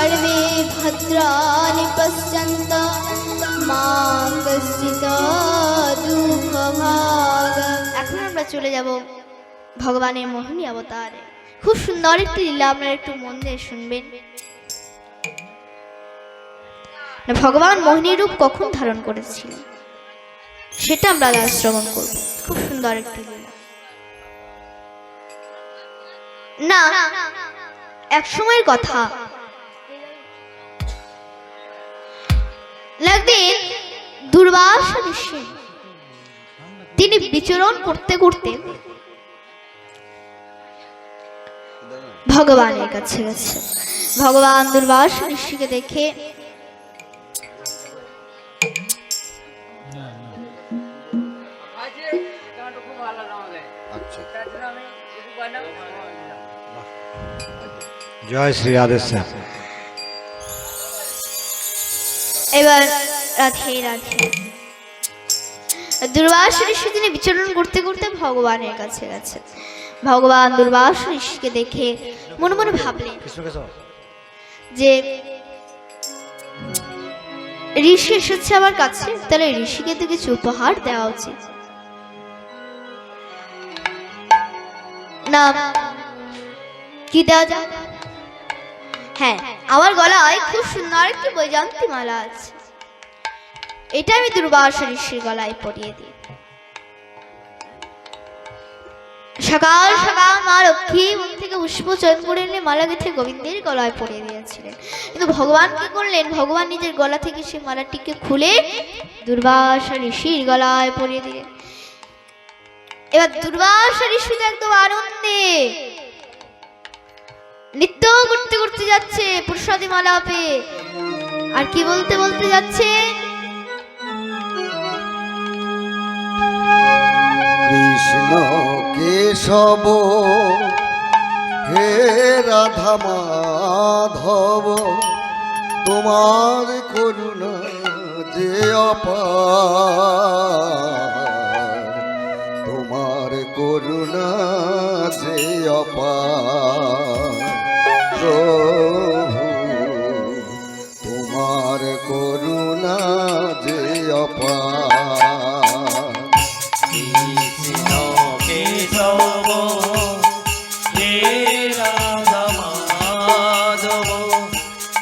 सर्वे भद्राणि पश्यन्तु मा कश्चित् दुःखभाग्। এখন আমরা চলে যাব ভগবানের মোহিনী অবতারে। খুব সুন্দর একটি লীলা, আপনারা একটু মন দিয়ে শুনবেন। ভগবান মোহিনী রূপ কখন ধারণ করেছিলেন সেটা আমরা আজ শ্রবণ করব। খুব সুন্দর একটি লীলা। না, এক সময়ের কথা, একদিন দুর্বাসা ঋষি তিনি বিচরণ করতে করতে ভগবানের কাছে গেছে। ভগবান দুর্বাসা ঋষিকে দেখে জয় শ্রী রাধেশ্যাম। এবার রাধে রাধে। দুর্বাসা ঋষি তিনি বিচরণ করতে করতে ভগবানের কাছে গেছে। ভগবান দুর্বাসা ঋষিকে দেখে মনে মনে ভাবলেন যে ঋষি এসেছে আমার কাছে, তাহলে ঋষিকে তো কিছু উপহার দেওয়া উচিত। না, কি দেওয়া যায়? হ্যাঁ, আমার গলায় খুব সুন্দর একটি বৈজয়ন্তী মালা আছে, এটা আমি দুর্বাসা ঋষির গলায় পরিয়ে দিই। সকাল সকাল মা লক্ষ্মী মন থেকে পুষ্প চয়ন করে এনে মালা গেঁথে গোবিন্দের গলায় পরিয়ে দিয়েছিলেন। কিন্তু ভগবান কি করলেন? ভগবান নিজের গলা থেকে সেই মালাটিকে খুলে দুর্বাসা ঋষির গলায় পরিয়ে দিলেন। এবার দুর্বাসা ঋষি তো একদম আনন্দে নৃত্য করতে করতে যাচ্ছে প্রসাদী মালা পেয়ে। আর কি বলতে বলতে যাচ্ছে? কৃষ্ণ কেশব হে রাধা মাধব, তোমার করুণা যে অপার, তোমার করুণা যে অপার, প্রভু তোমার করুণা যে অপার। কৃষ্ণ কেশব হে রাধা মাধব,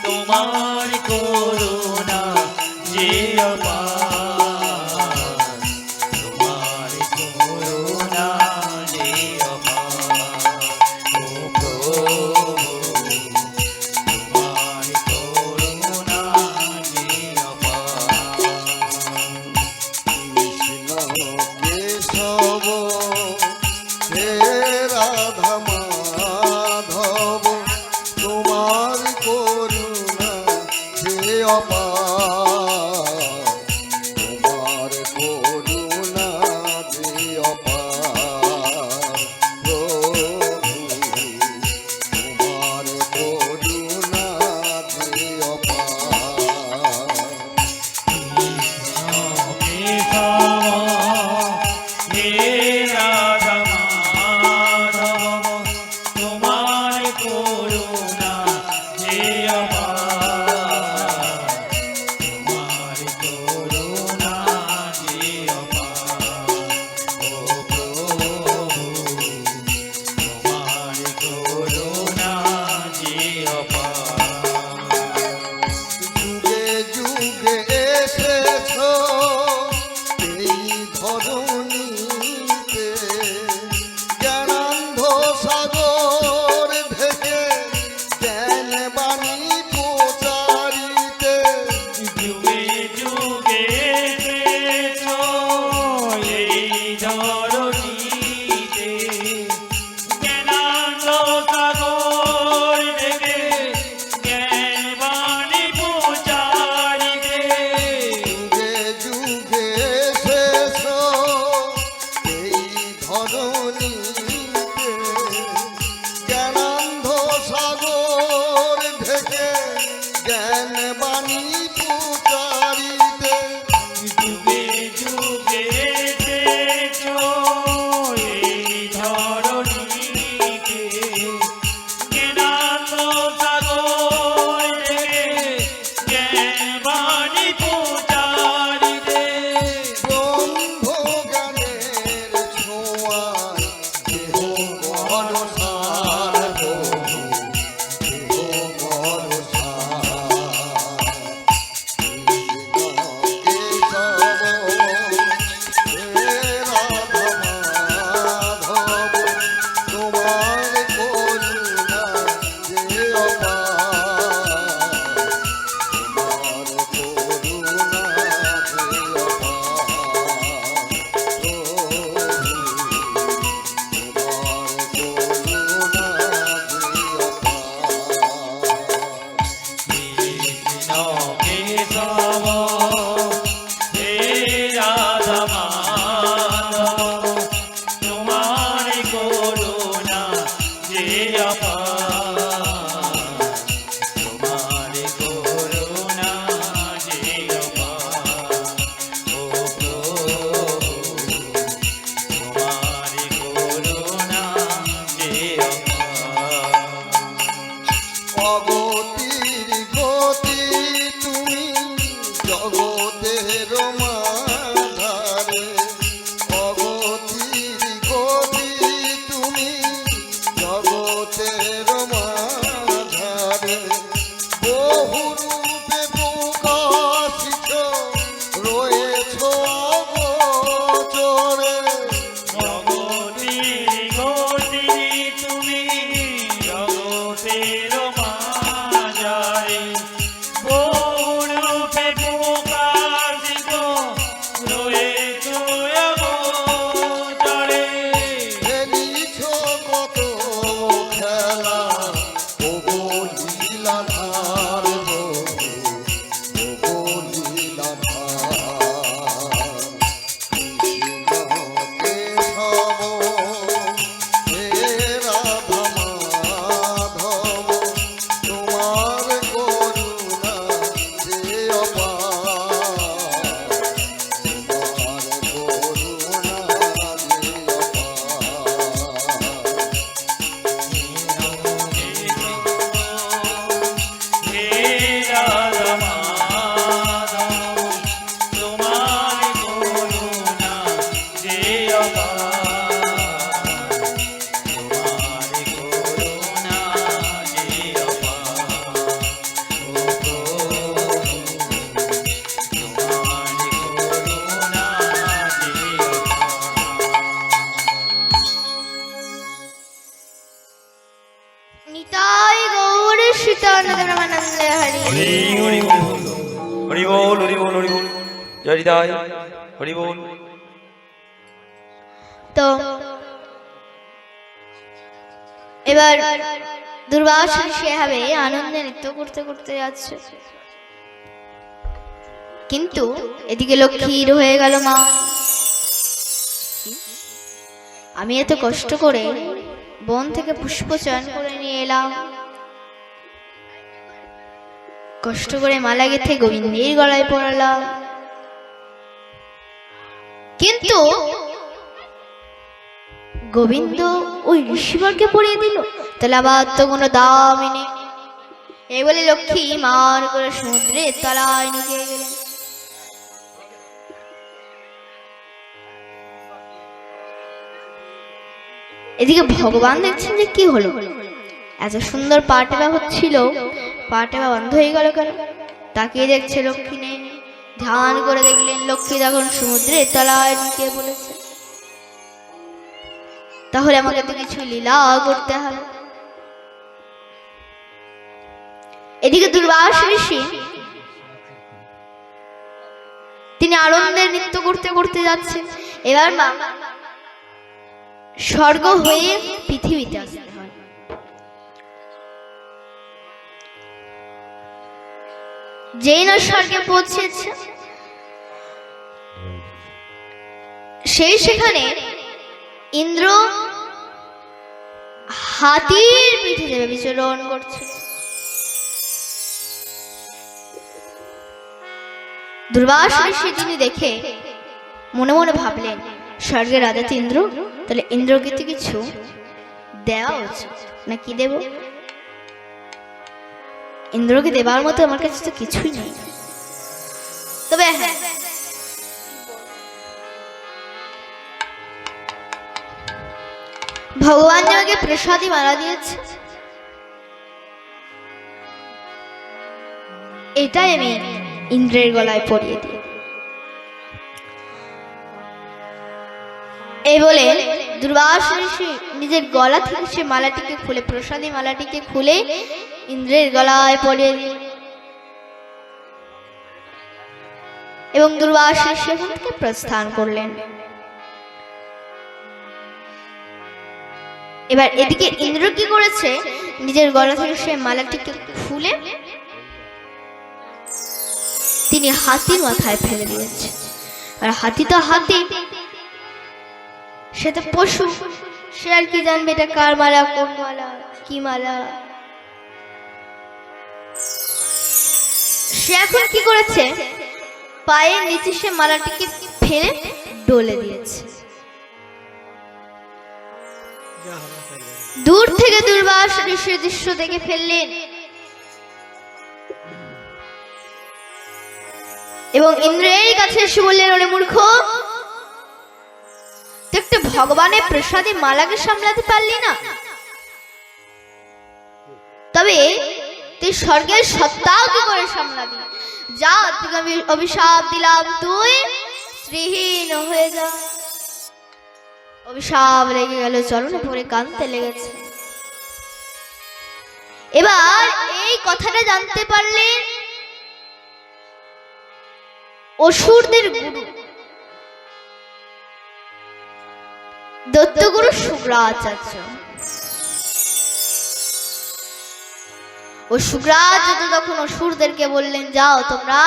তোমার করুণা যে অপার, তোমার করুণা যে অপার, ও প্রভু তোমার করুণা যে অপার। কৃষ্ণ কেশব হে রাধা মাধব, তোমার করুণা যে অপার, তোমার করুণা যে অপার, প্রভু তোমার করুণা যে অপার। তোমার করুণা যে অপার, তোমার করুণা যে অপার, ও প্রভু তোমার করুণা যে অপার। যুগে যুগে এসেছ এই ধরণীতে, জ্ঞানান্ধ সাগর থেকে জ্ঞান বাণী প্রচারিতে, যুগে যুগে এসেছো এই ধরণীতে, জ্ঞানানন্দ সাগর থেকে জ্ঞান বাণী প্রচারিতে। যুগে যুগে এসেছ এই ধরণীতে, জ্ঞানান্ধ সাগর থেকে জ্ঞান বাণী প্রচারিতে, যুগে যুগে এসেছো এই ধরণীতে, জ্ঞানানন্দ সাগর কেশব হে রাধা মাধব তোমার করুণা যে অপার তোমার করুণা যে অপার ও প্রভু তোমার করুণা যে অপার অগতির গতি তুমি জগতের মাঝারে, অগতির গতি তুমি জগতের মাঝারে, বহুরূপে প্রকাশিত রয়েছ অগোচরে। জগতের গতি তুমি জগতের মাঝারে বহুরূপে প্রকাশিত রয়েছ অগোচরে। খেলিছ কত খেলা ওগো লীলাধার ওগো লীলাধার। কৃষ্ণ কেশব হে রাধা মাধব তোমার করুণা যে অপার, তোমার করুণা যে অপার। হে রাধা মাধব তোমার করুণা যে অপার তোমার করুণা যে অপার ও প্রভু তোমার করুণা যে অপার। নিতাই গৌর সীতানন্দ রামানন্দ হরি। হরি হরি বল হরি বল হরি বল হরি বল জয় হৃদয় হরি বল। তো এবার দুর্বাসা সেভাবে আনন্দে নৃত্য করতে করতে যাচ্ছে, কিন্তু এদিকে লক্ষ্মীর হয়ে গেল মা। আমি এত কষ্ট করে বন থেকে পুষ্প চয়ন করে নিয়ে এলাম, কষ্ট করে মালা গেঁথে গোবিন্দের গলায় পরালাম, কিন্তু গোবিন্দ ওই ঋষিবরকে পরিয়ে দিল, তাহলে আবার তো কোনো দামই নেই। এই বলে লক্ষ্মী মার করে সমুদ্রের তলায় নিয়ে গেলেন। এদিকে ভগবান দেখছেন যে কি হলো, এত সুন্দর পাটেবা হচ্ছিল, পাটেবা বন্ধ হয়ে গেল কেন? তাকিয়ে দেখছে লক্ষ্মী নেই। ধ্যান করে দেখলেন লক্ষ্মী তখন সমুদ্রের তলায় নিয়ে বলেছে, তাহলে আমাকে তো কিছু লীলা করতে হবে। এদিকে দুর্বাসা ঋষি তিনি আনন্দের নৃত্য করতে করতে যাচ্ছেন। এবার মা স্বর্গ হয়ে পৃথিবীতে আসতে হয়। যেই না স্বর্গে পৌঁছেছে সেই সেখানে ইন্দ্র হাতির পিঠে চেপে বিচরণ করছে। দুর্বাসা ঋষি তিনি দেখে মনে মনে ভাবলেন, স্বর্গের রাজা তো ইন্দ্র, তাহলে ইন্দ্রকে তো কিছু দেওয়া উচিত, না কি দেব? ইন্দ্রকে দেবার মতো আমার কাছে তো কিছুই নেই। তবে হ্যাঁ, ভগবান যে আমাকে প্রসাদী মালা দিয়েছে, এটাই আমি ইন্দ্রের গলায় পরিয়ে দিই। এই বলে দুর্বাসা ঋষি নিজের গলা থেকে সে মালাটিকে খুলে, প্রসাদী মালাটিকে খুলে ইন্দ্রের গলায় পরিয়ে দিল। এবং দুর্বাসা সেখান থেকে প্রস্থান করলেন। এবার এদিকে ইন্দ্র কি করেছে, নিজের গলা থেকে সে মালাটিকে খুলে তিনি হাতির মাথায় ফেলে দিয়েছে। আর হাতি তো হাতি, সে তো পশু, সে আর কি জানবে এটা কার মালা, কোন মালা, কি মালা। সে এখন কি করেছে, পায়ের নিচে সে মালাটিকে ফেলে ডলে দিয়েছে। দূর থেকে দুর্বাস ঋষি দৃশ্য দেখে ফেললেন এবং ইন্দ্রের কাছে এসে বললেন, ওরে মূর্খ, তুই একটা ভগবানের প্রসাদে মালাকে সামলাতে পারলি না, তবে তুই স্বর্গের সত্তাও কি করে সামলাবি? যা, তোকে আমি অভিশাপ দিলাম, তুই শ্রীহীন হয়ে যা। অভিশাপ লেগে গেল, চরণে পড়ে কাঁদতে লেগেছে। এবার এই কথাটা জানতে পারলেন অসুরদের গুরু দত্তগুরু শুক্রাচার্য। ও শুক্রাচার্য তখন অসুরদেরকে বললেন, যাও তোমরা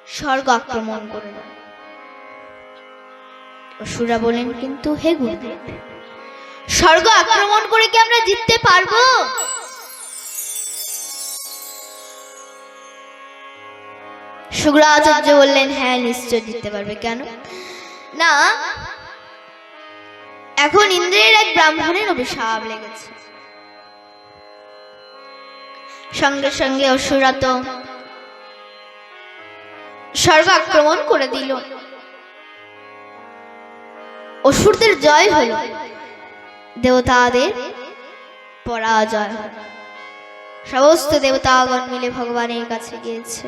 স্বর্গ আক্রমণ করে দাও। অসুররা বলেন, কিন্তু হে গুরুদেব, স্বর্গ আক্রমণ করে কি আমরা জিততে পারবো? শুক্রাচার্য বললেন, হ্যাঁ নিশ্চয় জিততে পারবে। কেন না, এখন ইন্দ্রের এক ব্রাহ্মণের অভিশাপ লেগেছে। সঙ্গে সঙ্গে অসুররা তো স্বর্গ আক্রমণ করে দিল। অসুরদের জয় হলো, দেবতাদের পরাজয় হলো। সমস্ত দেবতাগণ মিলে ভগবানের কাছে গিয়েছে,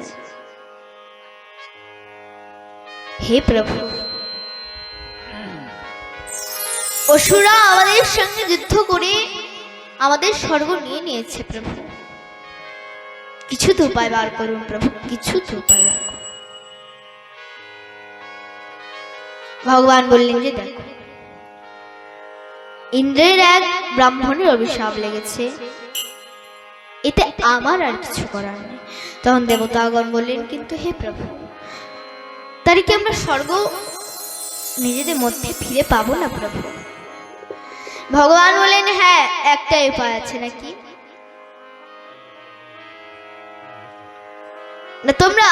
হে প্রভু, অসুররা আমাদের সঙ্গে যুদ্ধ করে আমাদের স্বর্গ নিয়ে নিয়েছে প্রভু, কিছু তো উপায় বার করুন প্রভু, কিছু তো উপায় বার করুন। ভগবান বললেন যে, দেখো, ইন্দ্রের এক ব্রাহ্মণের অভিশাপ লেগেছে, এতে আমার আর কিছু করার নেই। তখন দেবতাগণ বললেন, কিন্তু হে প্রভু, তার কি আমরা স্বর্গ নিজেদের মধ্যে ফিরে পাবো না প্রভু? ভগবান বললেন, হ্যাঁ, একটাই উপায় আছে। নাকি না, তোমরা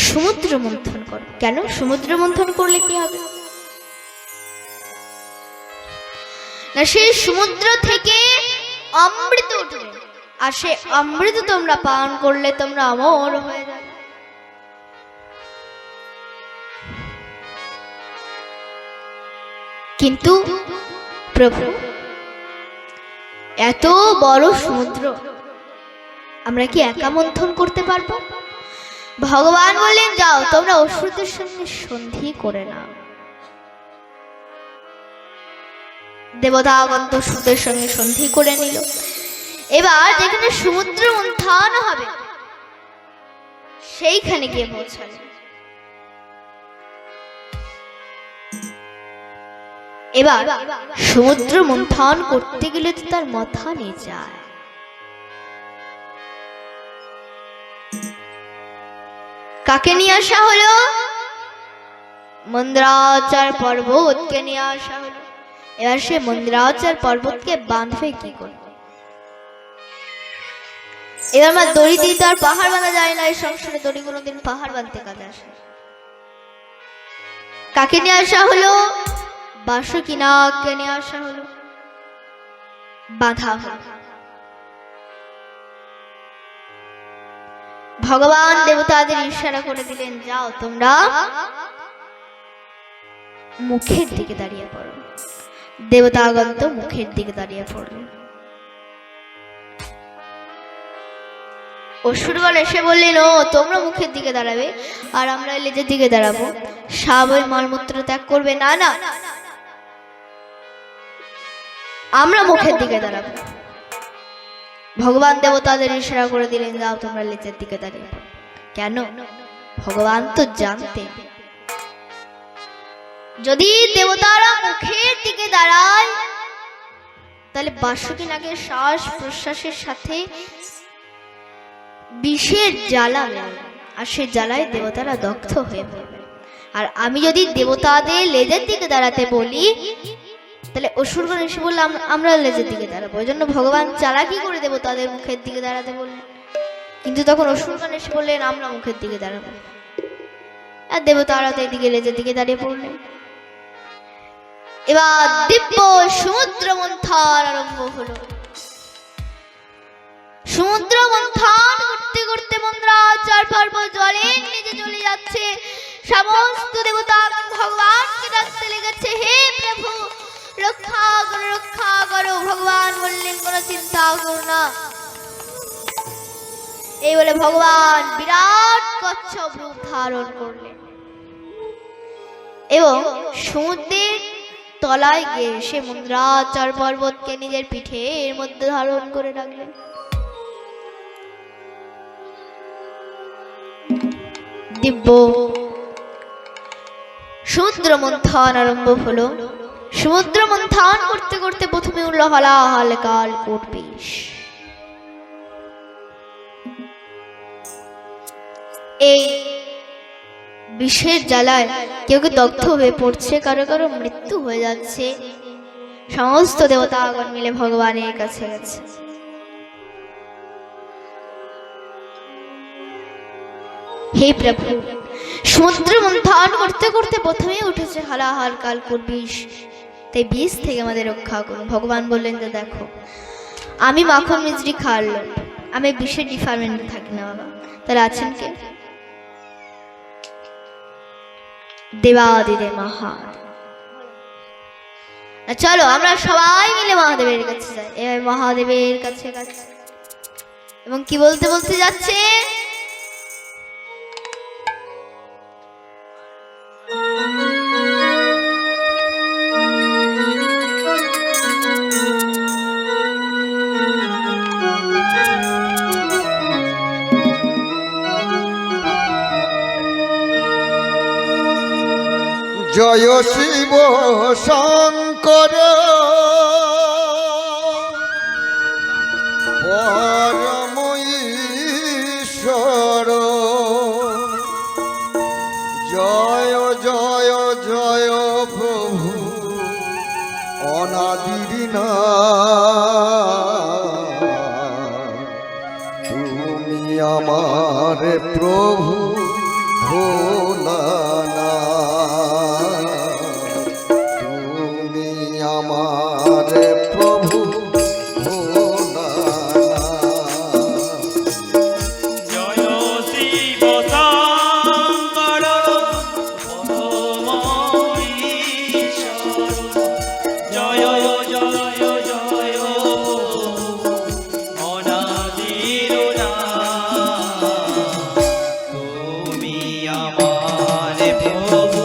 সমুদ্র মন্থন করো। কেন সমুদ্র মন্থন করলে কি হবে? না, সেই সমুদ্র থেকে অমৃত উঠবে, আর সে অমৃত তোমরা পান করলে তোমরা অমর হয়ে যাবে। কিন্তু প্রভু, এত বড় সমুদ্র আমরা কি একা মন্থন করতে পারবো? ভগবান বললেন, যাও তোমরা অসুরদের সঙ্গে সন্ধি করে নাও। দেবতাগণ তো অসুরদের সঙ্গে সন্ধি করে নিল। এবার যেখানে সমুদ্র মন্থন হবে সেইখানে গিয়ে পৌঁছালো। এবার সমুদ্র মন্থন করতে গেলে তো তার মাথা নিয়ে যায়। কাকে নিয়ে আসা হলো? মন্দ্রাচল পর্বতকে নিয়ে আসা হলো। এবার সে মন্দ্রাচল পর্বতকে বাঁধবে কি করে? এবার আমার দড়ি দিয়ে তো আর পাহাড় বাঁধা যায় না, এই সংসারে দড়ি কোনোদিন পাহাড় বাঁধতে কাজে আসে। কাকে নিয়ে আসা হলো? বাসুকিনাগকে নিয়ে আসা হলো, বাঁধা হলো। ভগবান দেবতাদের ইশারা করে দিলেন, যাও তোমরা মুখের দিকে দাঁড়িয়ে পড়ো। দেবতাগণ তো মুখের দিকে দাঁড়িয়ে পড়ল। অসুরগণ এসে বললেন, ও তোমরা মুখের দিকে দাঁড়াবে আর আমরা লেজের দিকে দাঁড়াবো, স্বাভাবিক মলমূত্র ত্যাগ করবে। না না, আমরা মুখের দিকে দাঁড়াবো। ভগবান দেবতাদের ইশারা করে দিলেন, যাও তোমরা লেজের দিকে দাঁড়িয়ে। কেন? ভগবান তো জানতেন যদি দেবতারা মুখের দিকে দাঁড়ায় তাহলে বাসুকি নাগের শ্বাস প্রশ্বাসের সাথে বিষের জ্বালা মেলে, আর সে জ্বালায় দেবতারা দগ্ধ হয়ে পড়বে। আর আমি যদি দেবতাদের লেজের দিকে দাঁড়াতে বলি, তাহলে অসুরগণ এসে বললে আমরা লেজের দিকে দাঁড়াবো। ওই জন্য ভগবান চালাকি করে দেবতাদের মুখের দিকে দাঁড়াতে বললেন, কিন্তু তখন অসুরগণ এসে বললেন আমরা মুখের দিকে দাঁড়াবো, আর দেবতারা তো এদিকে লেজের দিকে দাঁড়িয়ে পড়লেন। এবার দিব্য সমুদ্র মন্থন আরম্ভ হলো। সমুদ্র মন্থন করতে করতে মন্দ্রাচল পর্বত জলের নিচে চলে যাচ্ছে। সমস্ত দেবতা ভগবানকে ডাকতে লেগেছে, হে প্রভু রক্ষা করো, রক্ষা করো। ভগবান বললেন কোনো চিন্তা করো না। এই বলে ভগবান বিরাট কচ্ছপ রূপ ধারণ করলেন এবং সমুদ্রের তলায় গিয়ে সে মন্দ্রাচল পর্বতকে নিজের পিঠে এর মধ্যে ধারণ করে রাখলেন। দিব্য সমুদ্র মন্থন আরম্ভ হলো। সমুদ্র মন্থন করতে করতে প্রথমে উঠল হলাহল কালকূট বিষ। এই বিষের জ্বালায় কেউ কেউ দগ্ধ হয়ে পড়ছে, কারো কারো মৃত্যু হয়ে যাচ্ছে। সমস্ত দেবতাগণ মিলে ভগবানের কাছে গেছে। হে প্রভু, সমুদ্র মন্থন করতে করতে প্রথমে উঠেছে হলাহল কালকূট বিষ, তাই বিষ থেকে আমাদের রক্ষা করুন। ভগবান বললেন যে দেখো, আমি মাখন মিছরি খাওয়ার লোক, আমি বিষের ডিপার্টমেন্টে থাকি না বাবা, তাহলে আছেন কে? দেবাদিদেব মহাদেব। চলো আমরা সবাই মিলে মহাদেবের কাছে যাই। এবার মহাদেবের কাছে গেছে এবং কি বলতে বলতে যাচ্ছে, জয় শিব শঙ্কর পরম ঈশ্বর, জয় জয় জয় প্রভু অনাদির নাথ, তুমি আমার প্রভু ভোলানাথ, তুমি আমার প্রভু ভোলানাথ। জয় শিব শঙ্কর পরম ঈশ্বর, জয় জয় জয় অনাদির নাথ, তুমি আমার প্রভু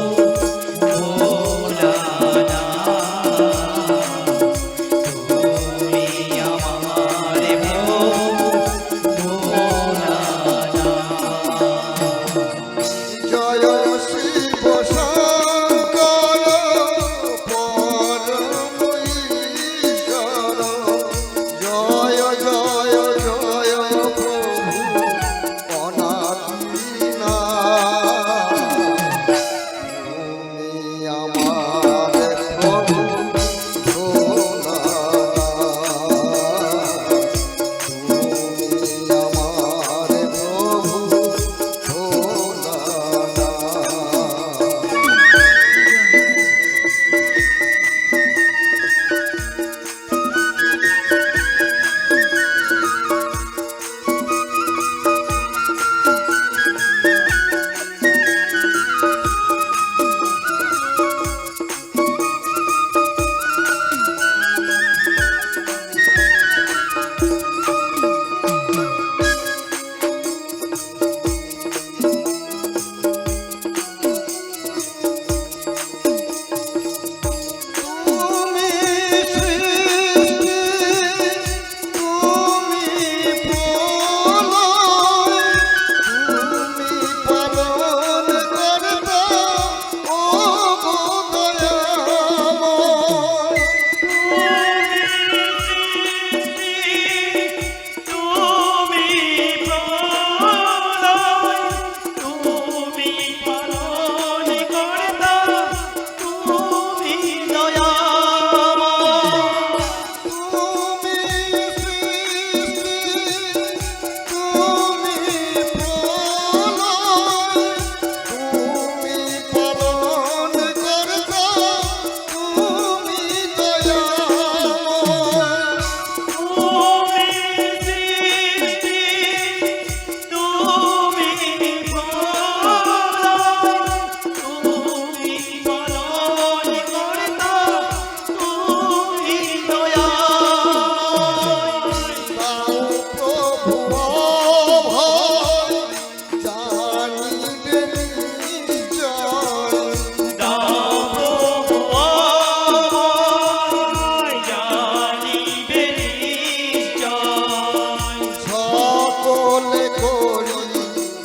করি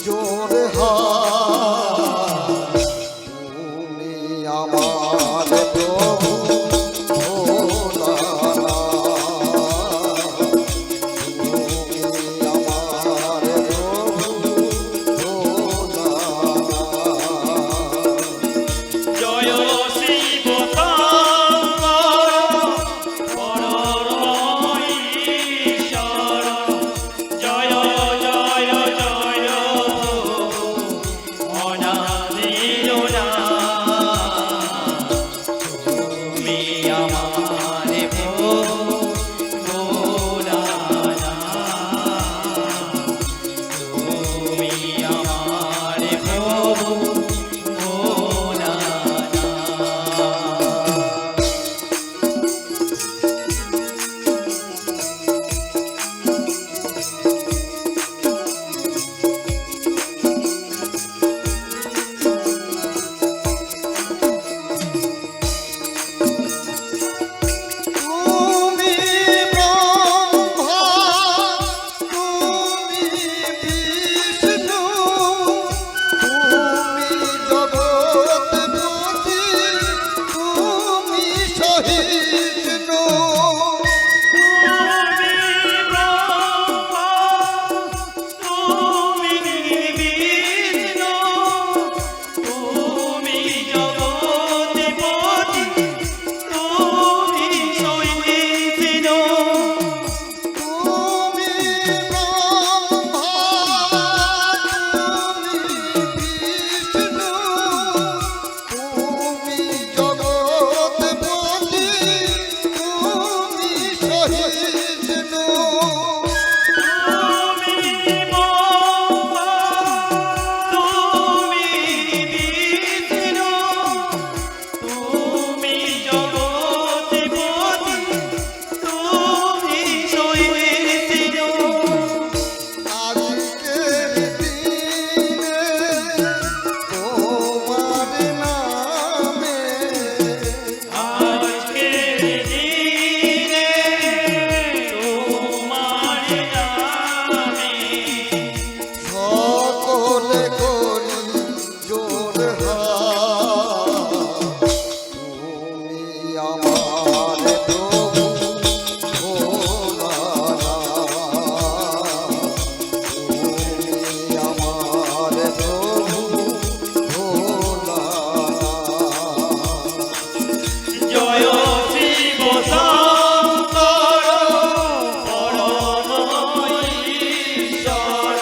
জোর হাত তুমি আমার প্রভু ভোলানাথ তুমি আমার প্রভু ভোলানাথ জয় শিব শঙ্কর পরম ঈশ্বর জয় জয় জয় অনাদির নাথ তুমি আমার প্রভু ভোলানাথ তুমি আমার প্রভু ভোলানাথ তুমি ব্রহ্মা তুমি বিষ্ণু তুমি জগৎপতি তুমি সহিষ্ণু তুমি ব্রহ্মা তুমি বিষ্ণু তুমি জগৎপতি তুমি সহিষ্ণু তুমি ব্রহ্মা তুমি বিষ্ণু তুমি জগৎপতি তুমি সহিষ্ণু তুমি ব্রহ্মা তুমি বিষ্ণু তুমি জগৎপতি তুমি সহিষ্ণু আজকের দিনে তোমার নামে আজকের দিনে তোমার নামে সকলে করি জোর হাত তুমি আমার প্রভু ভোলানাথ তুমি আমার প্রভু ভোলানাথ জয় শিব শঙ্কর পরম ঈশ্বর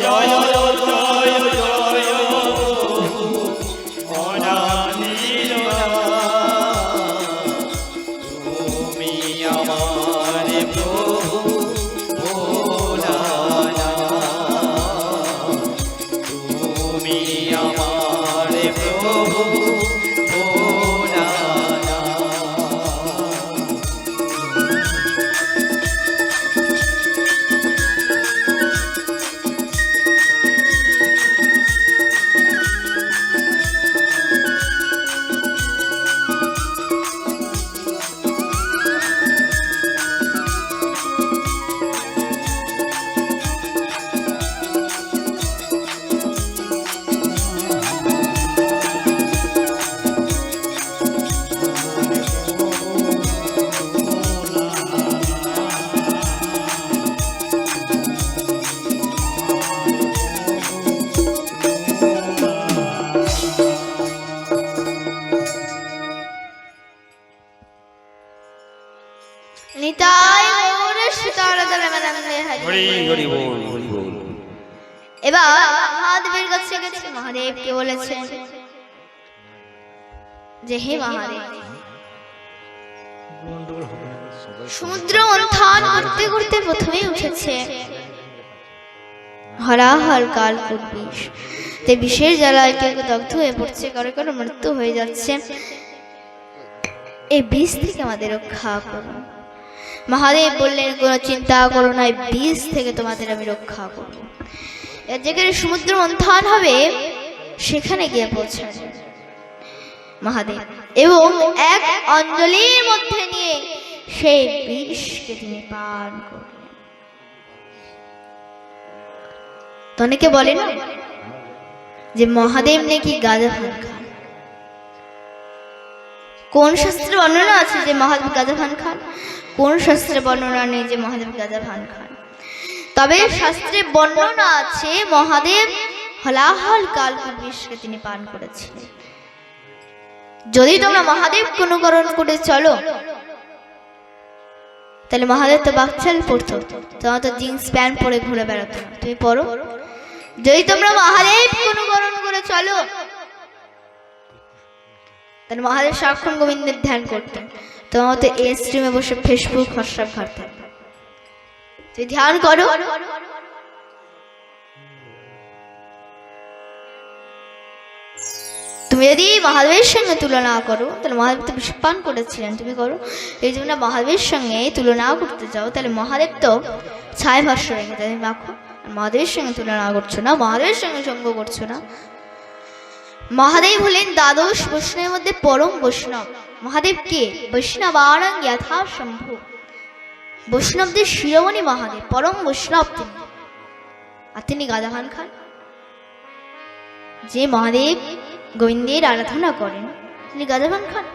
জয় জয় জয় অনাদির নাথ তুমি আমার প্রভু ভোলানাথ তুমি আমার প্রভু ভোলানাথ নিতাই গৌর সীতারাধনা ম্যাডামে হরি হরি বল হরি বল। এবার মহাদেবের কাছে গেছে, মহাদেবকে বলেছে যে হে মহাদেব, সমুদ্র মন্থন করতে করতে প্রথমে উঠেছে হরাহর কাল বিষ, তে বিষের জ্বালায় কেউ দগ্ধ হয়ে পড়ছে, কারো কারো মৃত্যু হয়ে যাচ্ছে। এই বিষ থেকে আমাদের রক্ষা করো। মহাদেব বললেন কোনো চিন্তা করো না, এই বিষ থেকে তোমাদের আমি রক্ষা করব। এর যেখানে সমুদ্র মন্থন হবে সেখানে গিয়ে পৌঁছাবে মহাদেব, এবং এক অঞ্জলির মধ্যে নিয়ে সেই বিষকে তিনি পান করলেন। অনেকে বলে না যে মহাদেব নাকি গাঁজা ভান খান। কোন শাস্ত্রে বর্ণনা আছে যে মহাদেব গাঁজা ভান খান? কোন শাস্ত্রে বর্ণনা নেই যে মহাদেব গাঁজা ভান খান। তবে শাস্ত্রে বর্ণনা আছে মহাদেব হলাহল কালকুট বিষকে তিনি পান করেছিলেন। যদি তোমরা মহাদেব অনুকরণ করে চলো তাহলে মহাদেব তো বাকচাল পড়তো, তোমার তো জিন্স প্যান্ট পরে ঘুরে বেড়াতো না, তুমি পড়ো। যদি তোমরা মহাদেব অনুকরণ করে চলো তাহলে মহাদেব সারাক্ষণ গোবিন্দের ধ্যান করতেন, তোমার তো এই স্ট্রিমে বসে ফেসবুক হোয়াটসঅ্যাপ ঘাটতেন। তুই ধ্যান করো। তুমি যদি মহাদেবের সঙ্গে তুলনা করো তাহলে মহাদেব তো বিষ পান করেছিলেন, তুমি করো। এই জন্য মহাদেবের সঙ্গে তুলনা করতে যাও তাহলে মহাদেব তো ছায় ভাষ্য রেখে তুমি মাখো। মহাদেবের সঙ্গে তুলনা করছো না, মহাদেবের সঙ্গে সঙ্গ করছো না। মহাদেব হলেন দ্বাদশ বৈষ্ণবের মধ্যে পরম বৈষ্ণব। মহাদেব কে? বৈষ্ণবানাং যথা শম্ভু, বৈষ্ণবদের শিরোমণি মহাদেব, পরম বৈষ্ণব তিনি। আর তিনি গাঁজা ভান খান। যে মহাদেব গোবিন্দের আরাধনা করেন তিনি গাঁজা ভান খান।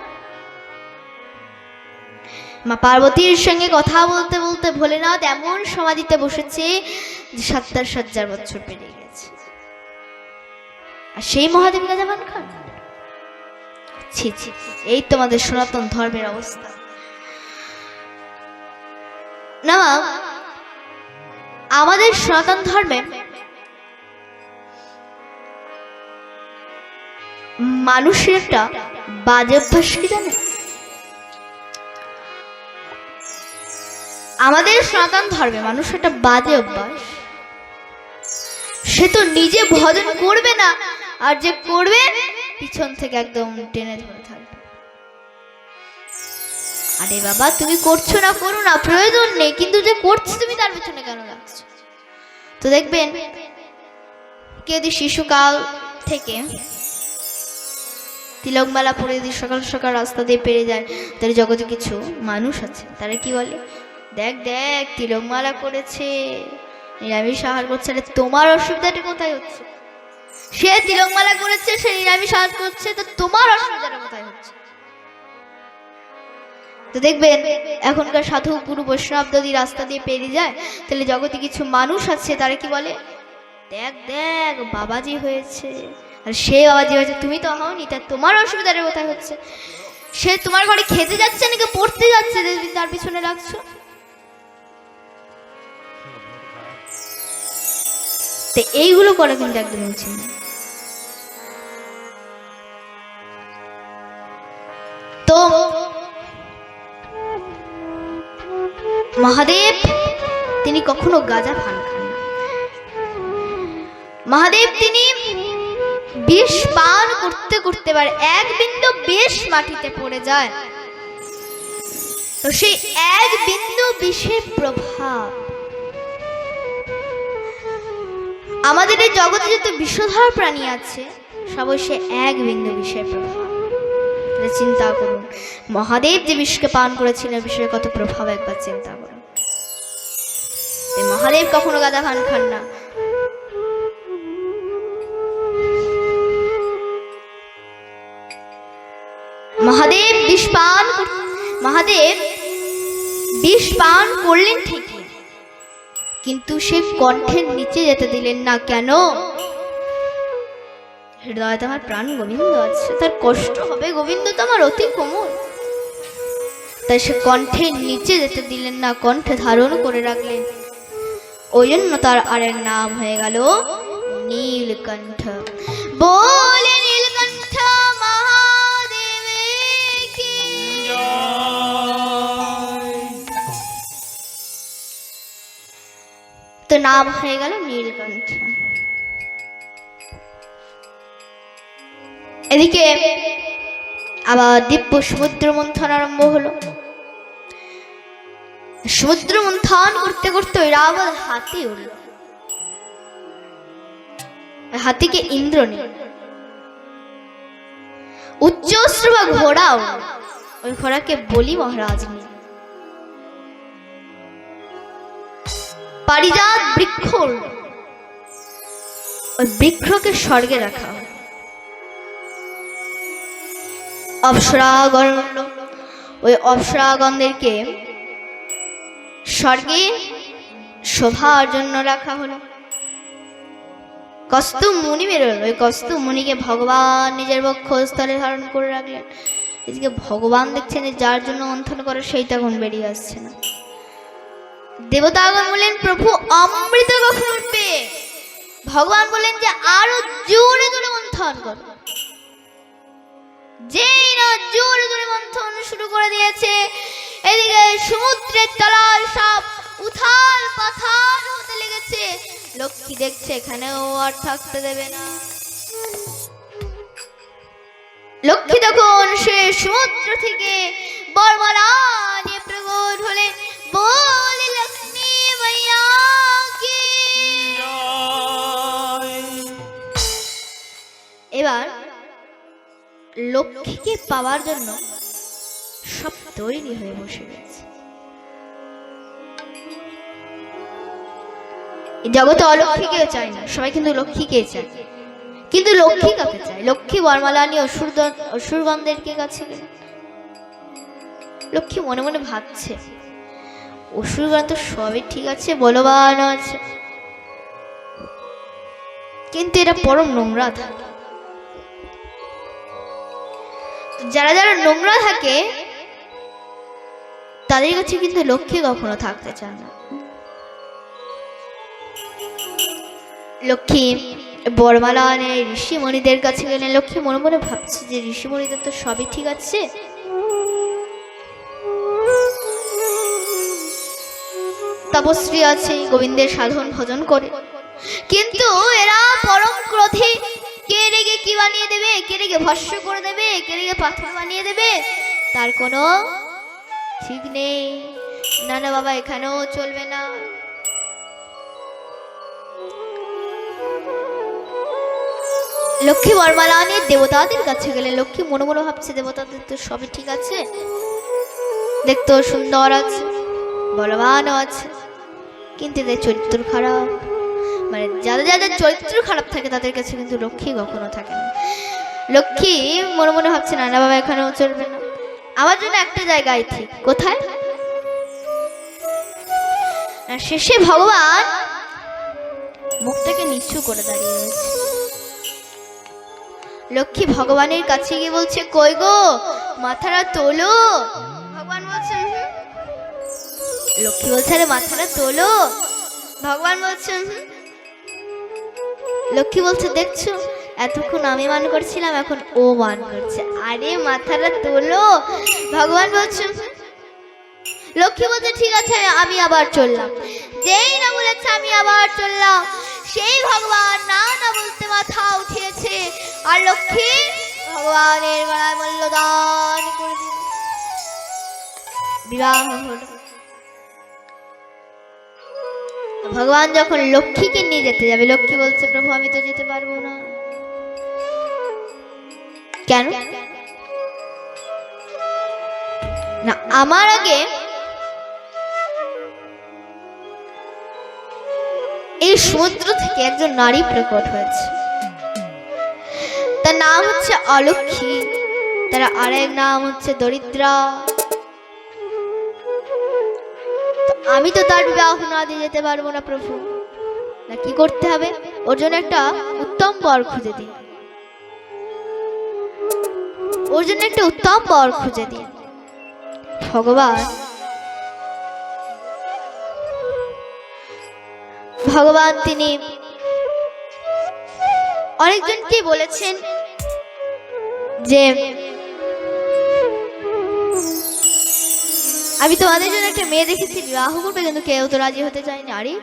মা পার্বতীর সঙ্গে কথা বলতে বলতে ভোলেনাথ এমন সমাধিতে বসেছে যে ৭০,০০০ বছর পেরিয়ে গেছে, আর সেই মহাদেব গাঁজা ভান খান। ছি ছি, এই তোমাদের সনাতন ধর্মের অবস্থা। না, আমাদের সনাতন ধর্মে মানুষের একটা বাজে অভ্যাস কি জানে? আমাদের সনাতন ধর্মে মানুষের একটা বাজে অভ্যাস, সে তো নিজে ভজন করবে না, আর যে করবে পিছন থেকে একদম টেনে ধরে থাকবে। আরে বাবা, তুমি করছো না, করো না, প্রয়োজন নেই, কিন্তু যে করছো তুমি তার পিছনে কেন লাগছো? তো দেখবেন কেউ যদি শিশুকাল থেকে তিলকমালা পরে যদি সকাল সকাল রাস্তা দিয়ে পেরে যায়, তাহলে জগতে কিছু মানুষ আছে তারা কি বলে, দেখ দেখ তিলকমালা করেছে, নিরামিষ আহার করছে। আরে তোমার অসুবিধাটা কোথায় হচ্ছে? সে তিলকমালা করেছে, সে নিরামিষ আহার করছে, তো তোমার অসুবিধাটা কোথায় হচ্ছে? তো দেখবেন এখনকার সাধু গুরু বৈষ্ণব যদি রাস্তা দিয়ে পেরিয়ে যায়, তাহলে জগতে কিছু মানুষ আছে তারা কি বলে, দেখ দেখ বাবাজি হয়েছে, আর সে বাবাজি হয়েছে, তুমি তো হওনি, তা তোমার অসুবিধাটা কোথায় হচ্ছে? সে তোমার ঘরে খেতে যাচ্ছে নাকি পড়তে যাচ্ছে, তার পিছনে লাগছো? তো এইগুলো করা কিন্তু একদম উচিত না। তো মহাদেব তিনি কখনো গাঁজা পান খান না। মহাদেব তিনি বিষ পান করতে করতে পারে এক বিন্দু বিষ মাটিতে পড়ে যায়, তো সেই এক বিন্দু বিষের প্রভাব আমাদের এই জগতে যত বিষধর প্রাণী আছে সবই সে এক বিন্দু বিষের প্রভাব। চিন্তা করুন, মহাদেব যে বিষকে পান করেছিলেন বিষের কত প্রভাব একবার চিন্তা করুন। মহাদেব কখনো গাঁজা ভান খান না। মহাদেব বিষ পান করলেন ঠিকই, কিন্তু সে কণ্ঠের নিচে যেতে দিলেন না। কেন? হৃদয়ে তোমার প্রাণ গোবিন্দ আছে, তার কষ্ট হবে, গোবিন্দ তোমার অতি কোমল, তাই সে কণ্ঠের নিচে যেতে দিলেন না, কণ্ঠে ধারণ করে রাখলেন। ওই জন্য তার আরেক নাম হয়ে গেল নীলকণ্ঠ। বলে নীলকণ্ঠ মহাদেব কি তো নাম হয়ে গেল নীলকণ্ঠ। এদিকে আবার দিব্য সমুদ্র মন্থন আরম্ভ হলো। সমুদ্র মন্থন করতে করতে ওই রাবণ হাতি উঠল। হাতিকে ইন্দ্র নিল, উচ্চশ্রু বা ঘোড়া উঠল, ওই ঘোড়াকে বলি মহারাজ নিল। পারিজাত বৃক্ষ উঠল, ওই বৃক্ষকে স্বর্গে রাখা হয়। অপ্সরাগণ, ওই অপ্সরাগণদেরকে স্বর্গে শোভার জন্য রাখা হলো। কস্তুম মুনি বেরোল, ওই কস্তুম মুনিকে ভগবান নিজের বক্ষস্থলে ধারণ করে রাখলেন। এদিকে ভগবান দেখছেন যার জন্য মন্থন করে সেইটা এখন বেরিয়ে আসছে না। দেবতাগণ বললেন প্রভু অমৃত কখন উঠবে? ভগবান বললেন যে আরো জোরে জোরে মন্থন করো। যেই না জোরে জোরে মন্থন শুরু করে দিয়েছে, এদিকে সমুদ্রের তলায় সব উথাল পাথাল হতে লেগেছে। লক্ষ্মী দেখছে এখানেও আর থাকতে দেবে না। লক্ষ্মী তখন সে সমুদ্র থেকে বরমালা নিয়ে প্রকট হলেন। বলে লক্ষ্মী মাইয়া কি। এবার লক্ষ্মীকে পাওয়ার জন্য সব তৈরি হয়ে বসে গেছে। জগতে অলক্ষ্মীকেও চায় না, সবাই কিন্তু লক্ষ্মীকে চায়। কিন্তু লক্ষ্মী কাকে চায়? লক্ষ্মী বরমালা নিয়ে অসুরগণদেরকে কাছে গেলেন। লক্ষ্মী মনে মনে ভাবছে অসুরগণ তো সবই ঠিক আছে, বলবান আছে, কিন্তু এরা পরম নোংরা থাকে। যারা যারা নোংরা থাকে তাদের কাছে কিন্তু লক্ষ্মী কখনো থাকতে চায় না। লক্ষ্মী বরমালা নিয়ে ঋষিমণিদের কাছে গেলেন। লক্ষ্মী মনে মনে ভাবছে যে ঋষিমণিদের তো সবই ঠিক আছে, তপস্বী আছে, গোবিন্দের সাধন ভজন করে, কিন্তু এরা পরম ক্রোধী। কে রেগে কি বানিয়ে দেবে, কে রেগে ভস্ম করে দেবে, কে রেগে পাথর বানিয়ে দেবে, তার কোনো ঠিক নেই। না না বাবা, এখানেও চলবে না। লক্ষ্মী বরমালা নিয়ে দেবতাদের কাছে গেলে। লক্ষ্মী মনে মনে ভাবছে দেবতাদের তো সবই ঠিক আছে, দেখতেও সুন্দর আছে, বলবানও আছে, কিন্তু এদের চরিত্র খারাপ। মানে যাদের যাদের চরিত্র খারাপ থাকে তাদের কাছে কিন্তু লক্ষ্মী কখনো থাকে না। লক্ষ্মী মনে মনে ভাবছে না না বাবা, এখানেও চলবে না, আমার জন্য একটা জায়গায় ঠিক। কোথায়? শেষে ভগবান মুখটাকে নিচু করে দাঁড়িয়ে রয়েছে। লক্ষ্মী ভগবানের কাছে গিয়ে বলছে কই গো, মাথাটা তোলো। ভগবান বলছে লক্ষ্মী বলছে আরে মাথাটা তোলো। ভগবান বলছে লক্ষ্মী বলছে দেখছো এতক্ষণ আমি মান করছিলাম, এখন ও মান করছে, আরে মাথাটা তোলো। ভগবান বলছে লক্ষ্মী বলছে ঠিক আছে আমি আবার চললাম। যেই না বলেছে আমি আবার চললাম, সেই ভগবান না না বলতে মাথা উঠিয়েছে, আর লক্ষ্মী ভগবানের গলায় মূল্যদান করে দিল। বিবাহ হলো। ভগবান যখন লক্ষ্মীকে নিয়ে যেতে যাবে, লক্ষ্মী বলছে প্রভু আমি তো যেতে পারবো না। কেন না? আমার আগে এই সমুদ্র থেকে একজন নারী প্রকট হয়েছে, তার নাম হচ্ছে অলক্ষ্মী, তার আরেক নাম হচ্ছে দরিদ্রা। আমি তো তার বিবাহ না দিয়ে যেতে পারবো না প্রভু, না কি করতে হবে? ওর জন্য একটা উত্তম বর খুঁজে দিন, ওর জন্য একটা উত্তম বর খুঁজে দিন। ভগবান তিনি অনেকজনকে বলেছেন যে আমি তোমাদের জন্য একটা মেয়ে দেখেছি, বিবাহ করবে, কিন্তু কেউ তো রাজি হতে চায়নি। আরে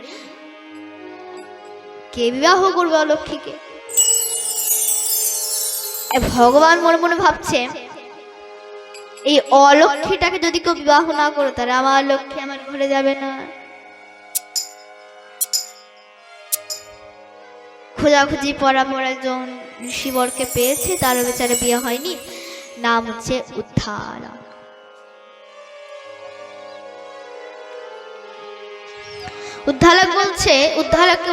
কে বিবাহ করবে অলক্ষ্মীকে? ভগবান মনে মনে ভাবছে এই অলক্ষ্মীটাকে যদি কেউ বিবাহ না করে তাহলে আমার লক্ষ্মী আমার ঘরে যাবে না। খোঁজাখুঁজি পড়া পর একজন ঋষিবরকে পেয়েছে, তারও বেচারে বিয়ে হয়নি, নাম হচ্ছে উদ্ধালক। উদ্ধালককে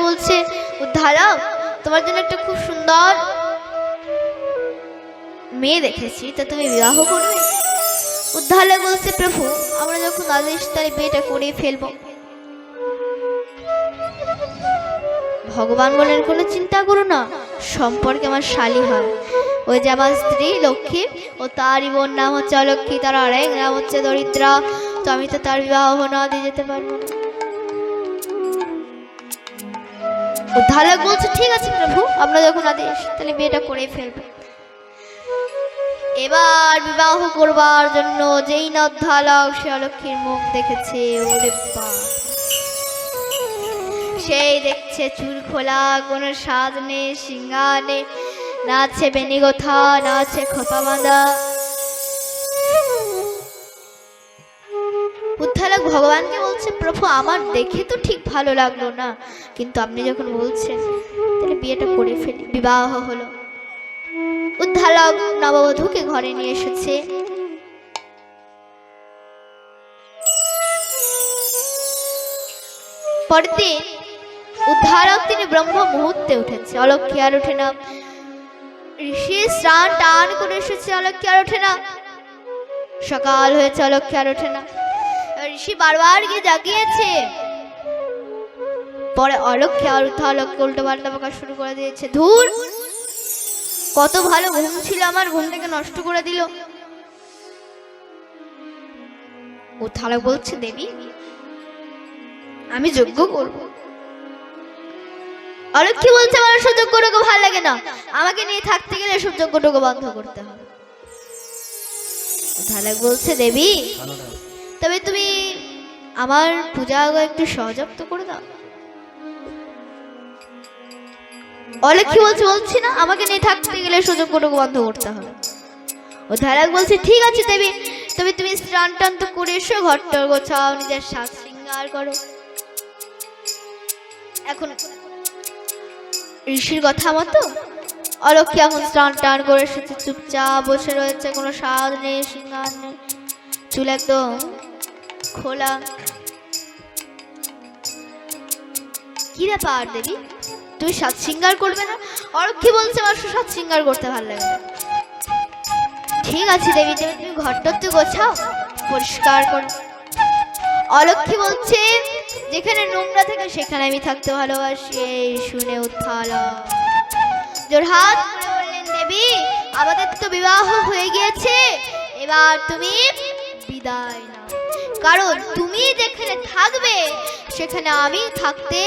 বলছে উদ্ধালক তোমার জন্য একটা খুব সুন্দর মেয়ে দেখেছি, তা তুমি বিবাহ করবে? উদ্ধারক বলছে, প্রভু আমরা যখন আদেশ তার বিয়েটা করে ফেলবো। ভগবান বলেন, কোনো চিন্তা করো না, সম্পর্কে আমার শালী হয়। ওই যে আমার স্ত্রী লক্ষ্মী, ও তারই বোন নাম হচ্ছে অলক্ষ্মী, তার আরেক নাম হচ্ছে দরিদ্রা, তো আমি তো তার বিবাহ না দিয়ে যেতে পারবো না। উদ্ধারক বলছে, ঠিক আছে প্রভু, আমরা যখন আদেশ তাহলে বিয়েটা করে ফেলবো। এবার বিবাহ করবার জন্য যেই না উদ্ধারক সে অলক্ষ্মীর মুখ দেখেছে, ওরে বাপ, সেই দেখছে চুল খোলা, কোনো সাজ নেই, সিঙ্গার নেই, না আছে বেনিগোথা, না আছে খোপা বাঁধা। উদ্ধারক ভগবানকে বলছে, প্রভু আমার দেখে তো ঠিক ভালো লাগলো না, কিন্তু আপনি যখন বলছেন তাহলে বিয়েটা করে ফেলি। বিবাহ হলো। উদ্ধারক নববধূকে ঘরে নিয়ে এসেছে। পরের দিন উদ্ধারক তিনি ব্রহ্ম মুহূর্তে উঠেছে, অলক্ষ্মী আর ওঠে না। ঋষি স্নান টান করে এসেছে, অলক্ষ্মী আর ওঠে না। সকাল হয়েছে, অলক্ষ্মী আর ওঠে না। ঋষি বারবার গিয়ে জাগিয়েছে, পরে অলক্ষ্মী আর উদ্ধারককে উল্টো পাল্টা বকা শুরু করে দিয়েছে। ধুর, কত ভালো ঘুম ছিল আমার, ঘুমটাকে নষ্ট করে দিল। উদ্ধারক বলছে, দেবী আমি যজ্ঞ করব। অলক্ষ্মী বলছে, আমার সব যজ্ঞটুকু ভালো লাগে না, আমাকে নিয়ে থাকতে গেলে এসব যজ্ঞটুকু বন্ধ করতে হবে। উদ্ধারক বলছে, দেবী তবে তুমি আমার পূজা একটু সহযোগ তো করে দাও। অলক্ষ্মী বলছে, বলছি না আমাকে নিয়ে থাকতে গেলে সুযোগটুকু বন্ধ করতে হবে। উদ্ধারক বলছে, ঠিক আছে দেবী, তবে তুমি স্নান টান তো করে এসো, ঘরটর গোছাও, নিজের সাজ শৃঙ্গার করো। এখন ঋষির কথা মতো অলক্ষ্মী এখন স্নান টান করে এসেছে, চুপচাপ বসে রয়েছে, কোনো সাজ নেই, শৃঙ্গার নেই, চুল একদম খোলা। কি ব্যাপার দেবী, তুমি সাজ শৃঙ্গার করবে না? অলক্ষ্মী বলছে, আমার সাজ শৃঙ্গার করতে ভালো লাগে না। ঠিক আছে দেবী, তুমি ঘরটা তো গোছাও, পরিষ্কার করো। অলক্ষ্মী বলছে, যেখানে নোংরা থাকে সেখানে আমি থাকতে ভালোবাসি। এই শুনে উদ্ধারক জোড়হাত করে বললেন, দেবী আমাদের তো বিবাহ হয়ে গিয়েছে, এবার তুমি বিদায় নাও, কারণ তুমি যেখানে থাকবে সেখানে আমি থাকতে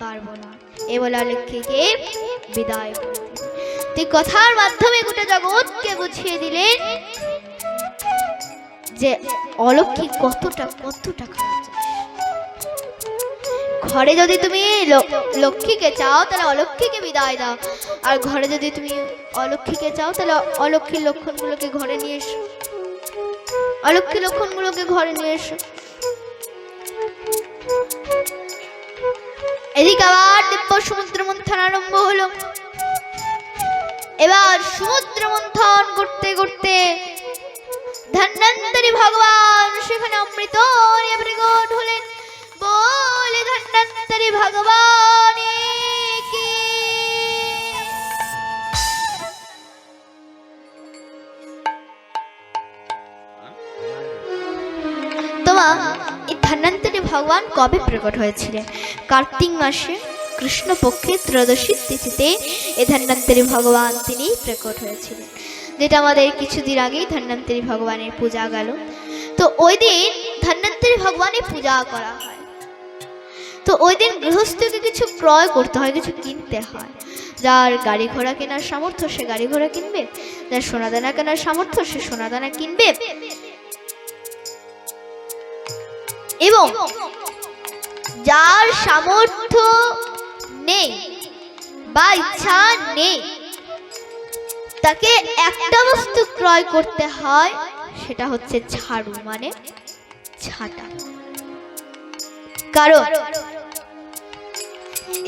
পারবো না। এ বলে অলক্ষ্মীকে বিদায় করে দিলেন। কথার মাধ্যমে গোটা জগৎকে বুঝিয়ে দিলেন যে অলক্ষ্মী কতটা খারাপ। ঘরে যদি তুমি লক্ষ্মীকে চাও তাহলে অলক্ষ্মীকে বিদায় দাও, আর ঘরে যদি তুমি অলক্ষ্মীকে চাও তাহলে অলক্ষ্মীর লক্ষণগুলোকে ঘরে নিয়ে এসো, অলক্ষ্মীর লক্ষণগুলোকে ঘরে নিয়ে এসো। এদিকে আবার দিব্য সমুদ্র মন্থন আরম্ভ হলো। এবার সমুদ্র মন্থন করতে করতে ধন্বন্তরী ভগবান সেখানে অমৃত নিয়ে প্রকট হলেন। বলে ধন্বন্তরী ভগবান কি। তোমার এই ধন্বন্তরী ভগবান কবে প্রকট হয়েছিলেন? কার্তিক মাসে কৃষ্ণপক্ষে ত্রয়োদশী তিথিতে এই ধন্বন্তরী ভগবান তিনি প্রকট হয়েছিলেন, যেটা আমাদের কিছুদিন আগেই ধন্বন্তরী ভগবানের পূজা গেল। তো ওই দিন ধন্বন্তরী ভগবানের পূজা করা হয়। তো ওই দিন গৃহস্থকে কিছু ক্রয় করতে হয়, কিছু কিনতে হয়। যার গাড়ি ঘোড়া কেনার সামর্থ্য সে গাড়ি ঘোড়া কিনবে, যার সোনাদানা কেনার সামর্থ্য সে সোনাদানা কিনবে, এবং যার সামর্থ্য নেই বা ইচ্ছা নেই তাকে একটা বস্তু ক্রয় করতে হয়, সেটা হচ্ছে ঝাড়ু, মানে ঝাঁটা। কারণ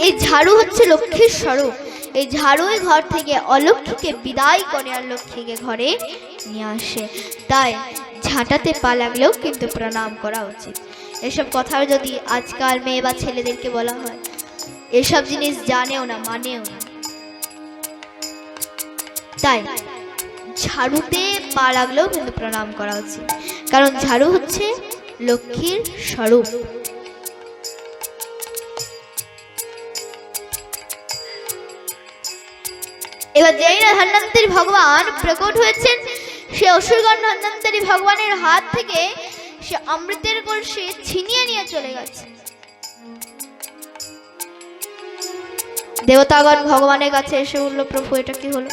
এই ঝাড়ু হচ্ছে লক্ষ্মীর স্বরূপ। এই ঝাড়ুই ঘর থেকে অলক্ষ্মীকে বিদায় করে আর লক্ষ্মীকে ঘরে নিয়ে আসে। তাই ঝাঁটাতে পা লাগলেও কিন্তু প্রণাম করা উচিত। এসব কথা যদি আজকাল মেয়ে বা ছেলেদেরকে বলা হয়, এসব জিনিস জানেও না, মানেও না। তাই ঝাড়ুতে পা লাগলেও কিন্তু প্রণাম করা উচিত, কারণ ঝাড়ু হচ্ছে লক্ষ্মীর স্বরূপ। এবার যেই না ধন্বন্তরী ভগবান প্রকট হয়েছেন, সে অসুরগণ ধন্বন্তরী ভগবানের হাত থেকে সে অমৃতের কলসি ছিনিয়ে নিয়ে চলে গেছে। দেবতাগণ ভগবানের কাছে এসে বলল, প্রভু এটা কি হলো?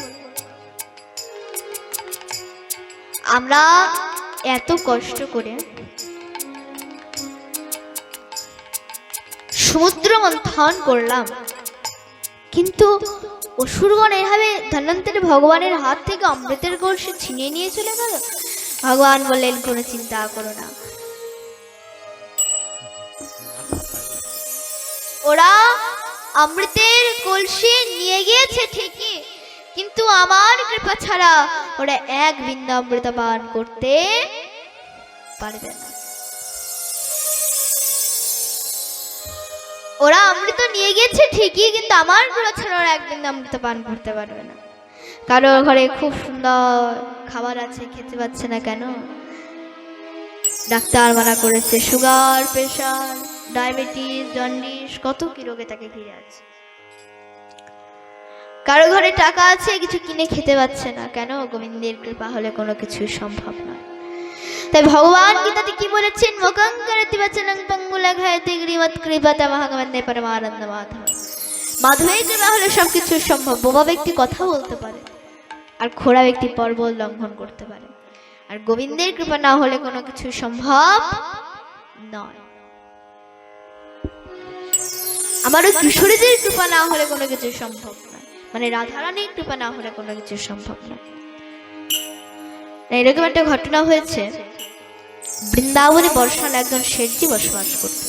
আমরা এত কষ্ট করে সমুদ্র মন্থন করলাম, কিন্তু অসুরগণ এভাবে ধন্বন্তরী ভগবানের হাত থেকে অমৃতের কলসি ছিনিয়ে নিয়ে চলে গেল। ভগবান বললেন, কোনো চিন্তা করো না, ওরা অমৃতের কলসি নিয়ে গিয়েছে ঠিকই, কিন্তু আমার কৃপা ছাড়া ওরা এক বিন্দু অমৃত পান করতে পারবে না। ওরা অমৃত নিয়ে গেছে ঠিকই, কিন্তু আমার কৃপা ছাড়া ওরা এক বিন্দু অমৃত পান করতে পারবে না। কারোর ঘরে খুব সুন্দর খাবার আছে, খেতে পাচ্ছে না কেন? ডাক্তার মানা করেছে, সুগার, প্রেশার, ডায়াবেটিস, জন্ডিস, কত কি রোগে তাকে ঘিরে আছে। কারো ঘরে টাকা আছে, কিছু কিনে খেতে পাচ্ছে না কেন? গোবিন্দের কৃপা হলে কোনো কিছুই সম্ভব নয়। তাই ভগবান গীতাতে কি বলেছেন? মুখং করতি বচনং পঙ্গুলঘায়তে গ্রীমৎ কৃপাতে মহাগবন্দে পরমানন্দ মাধব। মাধবের কৃপা হলে সবকিছু সম্ভব। বোবা ব্যক্তি কথা বলতে পারে, আর খোড়া ব্যক্তি পর্বত লঙ্ঘন করতে পারে, আর গোবিন্দের কৃপা না হলে কোনো কিছু সম্ভব নয়। আমারও কিশোরীদের কৃপা না হলে কোনো কিছু সম্ভব নয়, মানে রাধারানীর কৃপা না হলে কোনো কিছু সম্ভব নয়। এরকম একটা ঘটনা হয়েছে, বৃন্দাবনে বর্ষাল একজন শেঠজি বসবাস করত।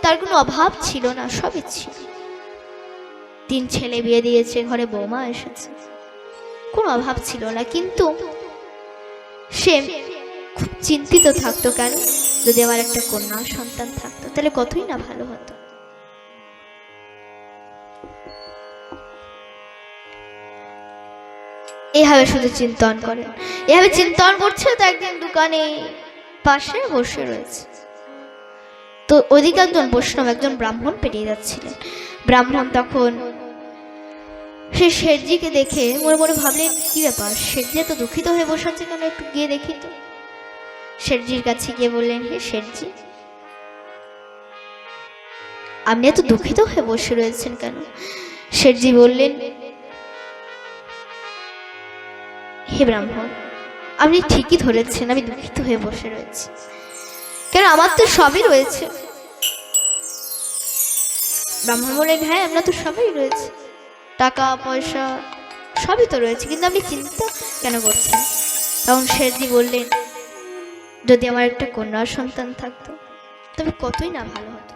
তার কোনো অভাব ছিল না, সবই ছিল। 3 ছেলে বিয়ে দিয়েছে, ঘরে বৌমা এসেছে, কোনো অভাব ছিল না। কিন্তু সে খুব চিন্তিত থাকতো, কেন? যদি আমার একটা কন্যা সন্তান থাকতো তাহলে কতই না ভালো হতো। এভাবে শুধু চিন্তন করেন, এভাবে চিন্তন করছে। তো একদিন দোকানে পাশে বসে রয়েছে, তো ওদিকে একজন বৈষ্ণব, একজন ব্রাহ্মণ পেরিয়ে যাচ্ছিলেন। ব্রাহ্মণ তখন সে শেঠজিকে দেখে মনে মনে ভাবলেন, কি ব্যাপার, শেঠজি তো দুঃখিত হয়ে বসে আছে কেন, একটু গিয়ে দেখি তো। শেঠজির কাছে গিয়ে বললেন, হে শেঠজি, আপনি এত দুঃখিত হয়ে বসে রয়েছেন কেন? শেঠজি বললেন, হে ব্রাহ্মণ, আপনি ঠিকই ধরেছেন, আমি দুঃখিত হয়ে বসে রয়েছি। কেন, আমার তো সবই রয়েছে। ব্রাহ্মণ বললেন, হ্যাঁ, আপনার তো সবই রয়েছে, টাকা পয়সা সবই তো রয়েছে, কিন্তু আপনি চিন্তা কেন করছেন? তখন শেঠজি বললেন, যদি আমার একটা কন্যা সন্তান থাকতো তবে কতই না ভালো হতো,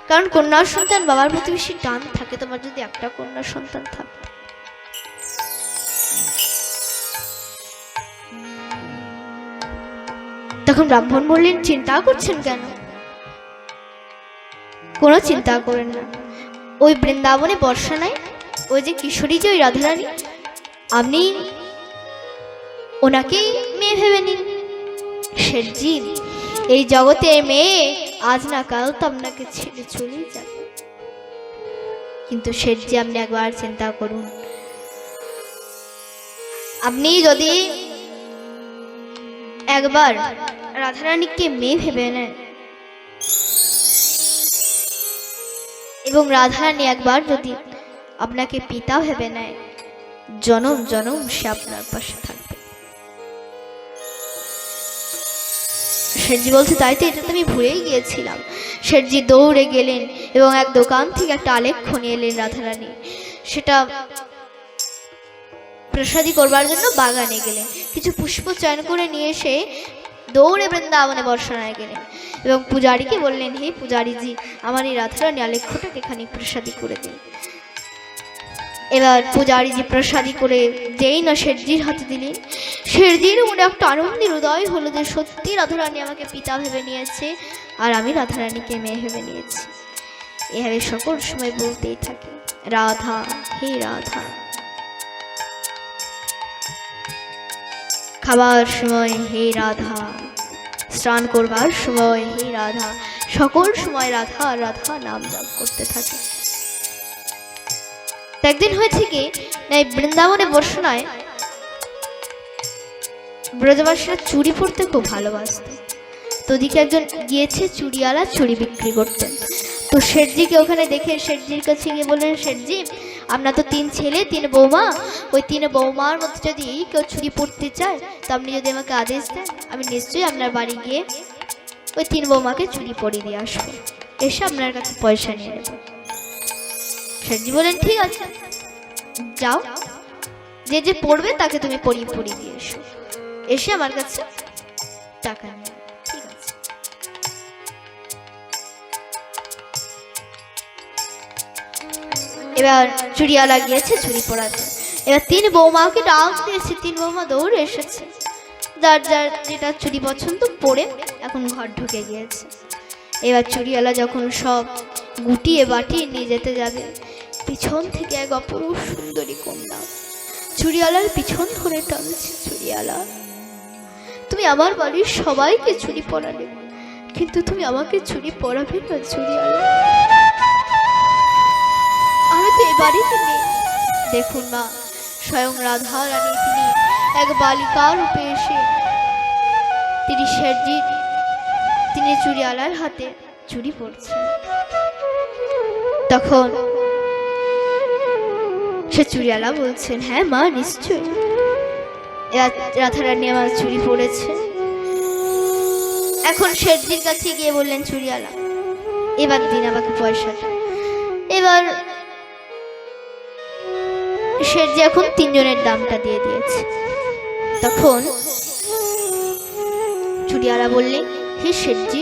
কারণ কন্যা সন্তান বাবার প্রতি বেশি টান থাকে। তোমার যদি একটা কন্যা সন্তান থাকতো। তখন ব্রাহ্মণ বললেন, চিন্তা করছেন কেন? কোনো চিন্তা করেন না, ওই বৃন্দাবনে বর্ষা নাই, ওই যে কিশোরী, যে ওই রাধারানী, আপনি ওনাকেই মেয়ে ভেবে নিন। শেঠজি, এই জগতে মেয়ে আজ না কাল তো আপনাকে ছেড়ে চলেই যাবে। কিন্তু শেঠজি, আপনি একবার চিন্তা করুন, আপনি যদি একবার রাধারানীকে মেয়ে ভেবে নেন এবং রাধারানী একবার যদি আপনাকে পিতা ভেবে নেয়, জনম জনম সে আপনার পাশে থাকবে। শেঠজি বলছে, তাই তো, এটা তো আমি ভুলেই গিয়েছিলাম। শেঠজি দৌড়ে গেলেন এবং এক দোকান থেকে একটা আলেখ্য নিয়ে এলেন রাধারানী। সেটা প্রসাদী করবার জন্য বাগানে গেলেন, কিছু পুষ্প চয়ন করে নিয়ে এসে দৌড়ে বৃন্দাবনে বর্ষণায় গেলেন এবং পূজারীকে বললেন, হে পূজারীজি, আমার এই রাধারানী আলেখ্যটাকে এখানে প্রসাদী করে দিন। এবার পূজারীজি প্রসাদী করে যেই না শেঠজির হাতে দিলেন, শেঠজির মনে একটা আনন্দের উদয় হলো যে সত্যি রাধারানী আমাকে পিতা ভেবে নিয়েছে আর আমি রাধারানীকে মেয়ে ভেবে নিয়েছি। এভাবে সকল সময় বলতেই থাকে, রাধা হে রাধা। খাবার সময় হে রাধা, স্নান করবার সময় হে রাধা, সকল সময় রাধা রাধা নাম জপ করতে থাকে। একদিন হয়েছে কি, বৃন্দাবনে বর্ষণায় ব্রজবাসীরা চুড়ি পরতে খুব ভালোবাসত। তো ওদিকে একজন গিয়েছে চুড়িওয়ালা চুড়ি বিক্রি করতেন। তো শেঠজিকে ওখানে দেখে শেঠজির কাছে গিয়ে বললেন, শেঠজি আপনার তো 3 ছেলে 3 বৌমা, ওই 3 বৌমার মধ্যে যদি কেউ চুড়ি পরতে চায় তো আপনি যদি আমাকে আদেশ দেন, আমি নিশ্চয়ই আপনার বাড়ি গিয়ে ওই 3 বৌমাকে চুড়ি পরিয়ে দিয়ে আসবো, এসে আপনার কাছে পয়সা নিয়ে নেব। শেঠজি বলেন, ঠিক আছে যাও, যে যে পড়বে তাকে তুমি পরিয়ে দিয়ে এসো, এসে আমার কাছে টাকা নিয়ে। ঠিক আছে। এবার চুড়িওয়ালা গিয়েছে চুড়ি পরাতে। এবার 3 বৌমাকে ডাক দিয়েছে, 3 বৌমা দৌড়ে এসেছে, যার যার যেটা চুড়ি পছন্দ পরে এখন ঘর ঢুকে গিয়েছে। এবার চুড়িওয়ালা যখন সব গুটিয়ে বাটিয়ে নিয়ে যেতে যাবে, পিছন থেকে এক অপরূপ সুন্দরী কন্যা চুড়িওয়ালার পিছন ধরে টানছে, চুড়িওয়ালা তুমি আমার বাড়ির সবাইকে চুড়ি পরালে, কিন্তু তুমি আমাকে চুড়ি পরাবে না চুড়িওয়ালা, আমি তো এই বাড়িতে নেই। দেখুন মা, স্বয়ং রাধা রানী তিনি এক বালিকার রূপে এসে তিনি শেঠজি তিনি চুড়িওয়ালার হাতে চুড়ি পরছেন। তখন সে চুড়িওয়ালা বলছেন, হ্যাঁ মা নিশ্চয়ই, রাধারানী আমার চুড়ি পরেছে। এখন শেঠজির কাছে গিয়ে বললেন, চুড়িওয়ালা এবার দিন আমাকে পয়সাটা। এবার শেঠজি এখন 3 জনের দামটা দিয়ে দিয়েছে। তখন চুড়িওয়ালা বললেন, হে শেঠজি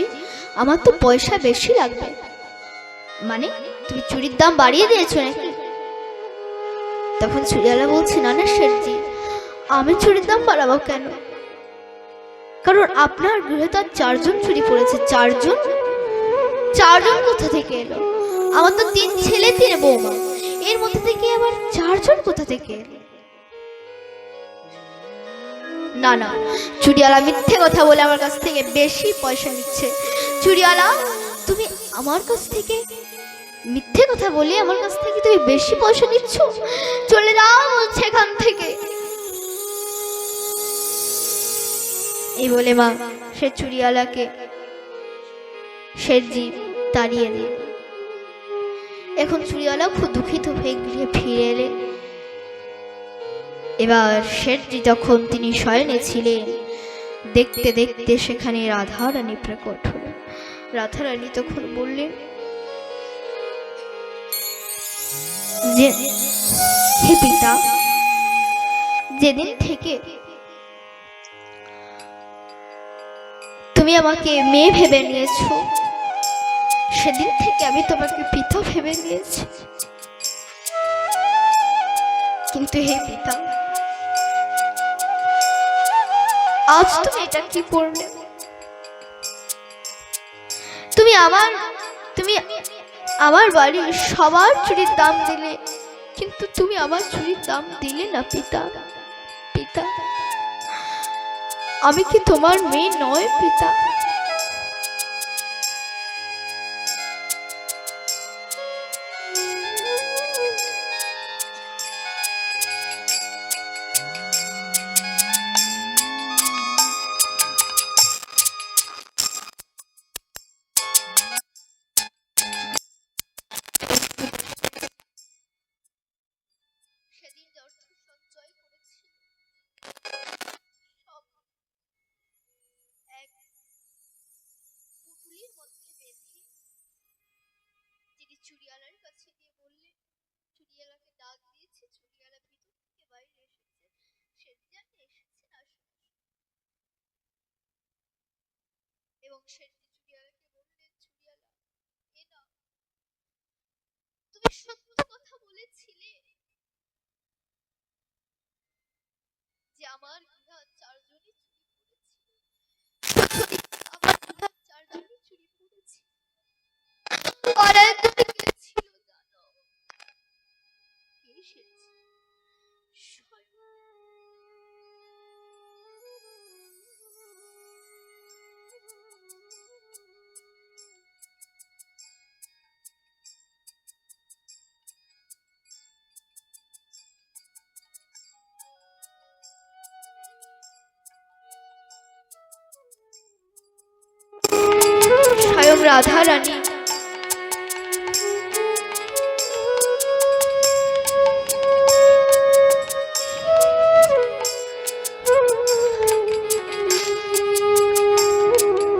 আমার তো পয়সা বেশি লাগবে। মানে তুমি চুড়ির দাম বাড়িয়ে দিয়েছো নাকি? তখন চুড়িওয়ালা বলছে, না না শেঠজি, আমি চুড়ির দাম বাড়াবো কেন, কারণ আপনার গৃহে তো 4 জন চুড়ি পড়েছে। 4 জন কোথা থেকে এলো? আমার তো 3 ছেলে 3 বৌমা, এর মধ্যে থেকে আবার 4 জন কোথা থেকে এলো? না না, চুড়িওয়ালা মিথ্যে কথা বলে আমার কাছ থেকে বেশি পয়সা নিচ্ছে। চুড়িওয়ালা তুমি আমার কাছ থেকে মিথ্যে কথা বলে আমার কাছ থেকে তুমি বেশি পয়সা নিচ্ছ, চলে যাও বলছে এখান থেকে। এই বলে মা সে চুড়িওয়ালাকে শেঠজি তাড়িয়ে দিল। এখন চুড়িওয়ালা খুব দুঃখিত হয়ে গৃহে ফিরে এলেন। এবার শেঠজি যখন তিনি শয়নে ছিলেন, দেখতে দেখতে সেখানে রাধা রানী প্রকট হলেন। রাধা রানী তখন বললেন যে, হে পিতা, যেদিন থেকে তুমি আমাকে মেয়ে ভেবে নিয়েছো, সেদিন থেকে আমি তোমাকে পিতা ভেবে নিয়েছি। কিন্তু হে পিতা, আজ তুমি এটা কি করলে? তুমি আমার বাড়ির সবার চুরির দাম দিলে, কিন্তু তুমি আমার চুরির দাম দিলে না পিতা। পিতা, আমি কি তোমার মেয়ে নয় পিতা? সেদিন অর্থ সঞ্চয় করেছি সব এক পুটুলির মধ্যে বেঁধে তিনি চুড়িওয়ালার কাছে গিয়ে বললেন, চুড়িওয়ালাকে ডাক দিয়েছে, চুড়িওয়ালা ভিতর থেকে বাইরে এসেছে, সেদিন আপনি এসেছেন আসুন। এবং সেদিন চুড়িওয়ালাকে বললেন, চুড়িওয়ালা এ না, তুমি সত্য কথা বলেছিলে যে আমার গৃহে 4 জনই চুরি করেছিল। আমার গৃহে 4 জনই চুরি করেছে। আর একজনকে এসেছি। স্বয়ং রাধা রানী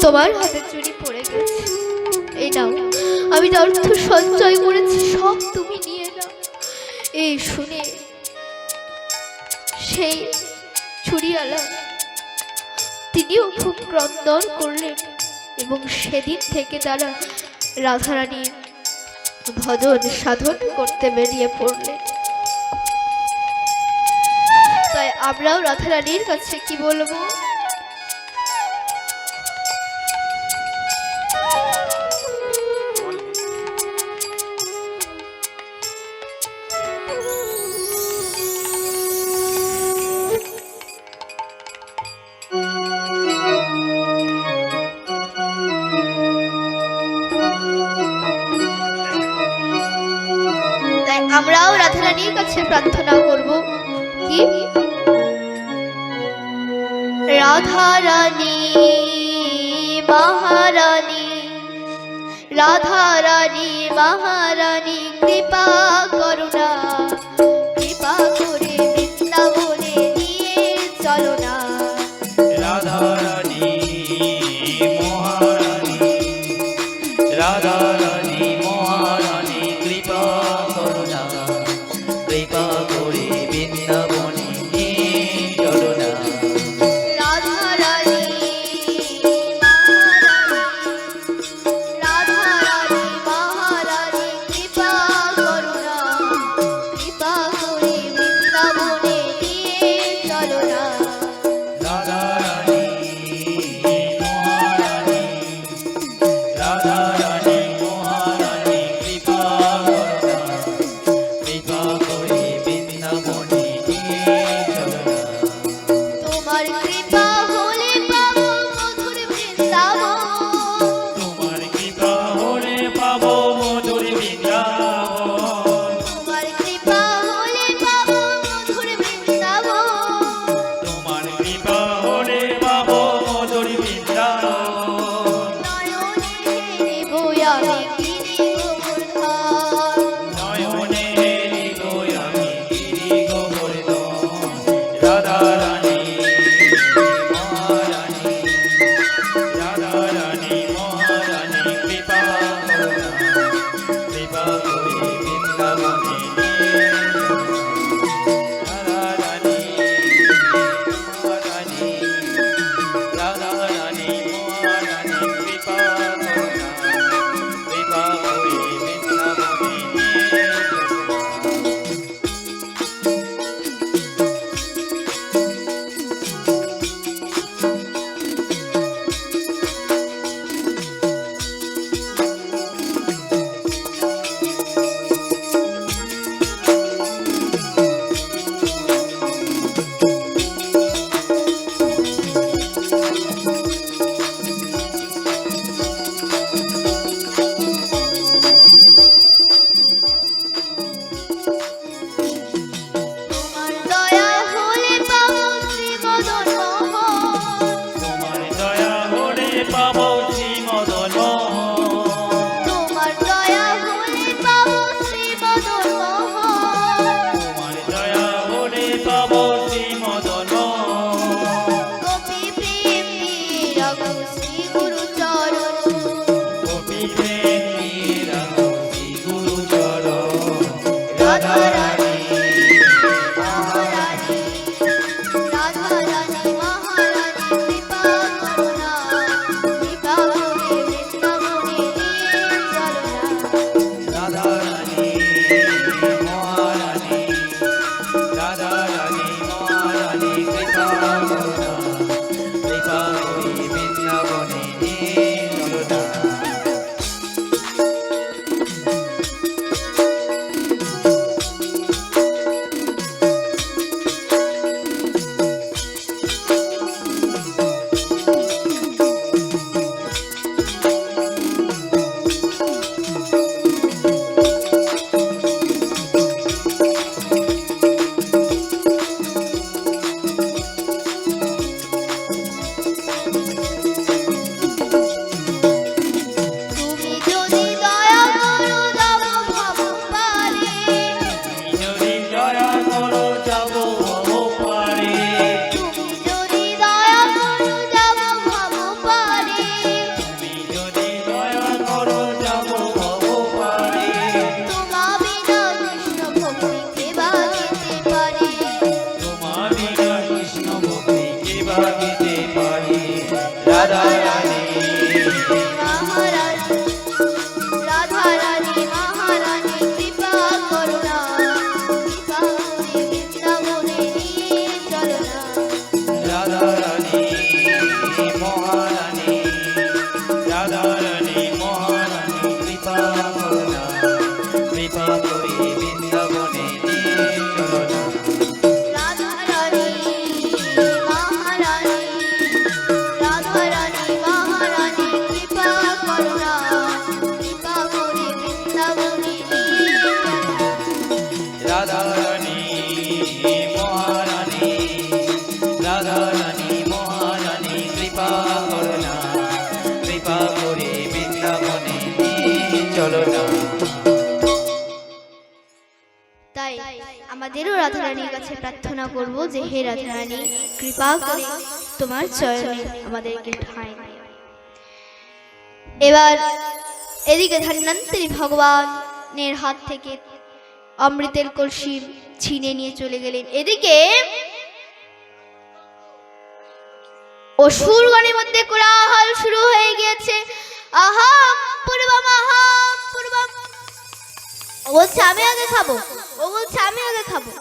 তোমার হাতে চুরি পড়ে গেছে, এই নাও, আমি যা অর্থ সঞ্চয় করেছি সব তুমি নিয়ে নাও। এই শুনে সেই চুরিওয়ালা তিনিও খুব ক্রন্দন করলেন এবং সেদিন থেকে তারা রাধারানী ভজন সাধন করতে বেরিয়ে পড়লেন। তাই আমরাও রাধারানীর কাছে কি বলবো, আমরাও রাধারানীর কাছে প্রার্থনা করব কি, রাধারানী মহারানী, রাধারানী মহারানী কৃপা করুণা, কৃপা করে বৃন্দাবনে নিয়ে চলো না। রাধারানী মহারানী, রাধারানী মহারানী কৃপা করুণা, কৃপা করে বৃন্দাবনে নিয়ে চলো না। রাধারানী মহারানী কৃপা করুণা, কৃপা করে বৃন্দাবনে নিয়ে চলো না। রাধারানী মহারানী, রাধারানী মহারানী কৃপা করুণা, কৃপা করে বৃন্দাবনে নিয়ে চলো না। তোমার কৃপা হলে পাবো মধুর বৃন্দাবন, তোমার কৃপা হলে পাবো মধুর বৃন্দাবন, তোমার কৃপা হলে পাবো মধুর বৃন্দাবন। তোমার কৃপা হলে পাবো মধুর বৃন্দাবন। নয়নে নেব আমি গিরি গোবর্ধন, নয়নে নিব আমি গিরি গোবর্ধন। রাধারানী মহারানী, রাধারানী মহারানী কৃপা করুণা, কৃপা করে বৃন্দাবনে নিয়ে চলো না। রাধারানী মহারানী, রাধারানী মহারানী কৃপা করুণা, কৃপা করে বৃন্দাবনে নিয়ে চলো না। তোমার দয়া হলে পাবো শ্রীমদন মোহন, তোমার দয়া হলে পাবো শ্রীমদন মোহন। তোমার দয়া হলে পাবো শ্রীমদন মোহন। তোমার দয়া হলে পাবো শ্রীমদন মোহন। গোপী প্রেম রাখো শ্রী গুরু চরণ, গোপী প্রেম নিয়ে রাখো শ্রী গুরু চরণ। রাধারানী মহারানী, রাধারানী মহারানী কৃপা করুণা, কৃপা করে বৃন্দাবনে নিয়ে চলো না। রাধারানী মহারানী, রাধারানী মহারানী কৃপা করুণা, কৃপা করে বৃন্দাবনে নিয়ে চলো না। তাই আমাদেরও রাধারানীর কাছে প্রার্থনা করব যে হে রাধারানী, কৃপা করে তোমার চরণে আমাদেরকে ঠাঁই দিও। এবার এদিকে ধন্বন্তরী ভগবানের হাত থেকে অমৃতের কলসি ছিনে নিয়ে চলে গেলেন। এদিকে অসুরগণের মধ্যে কোলাহল শুরু হয়ে গিয়েছে। আহাম পূর্বম আহাম পূর্বম, ও বলছে আমি আগে খাবো, ও বলছে আমি আগে খাবো।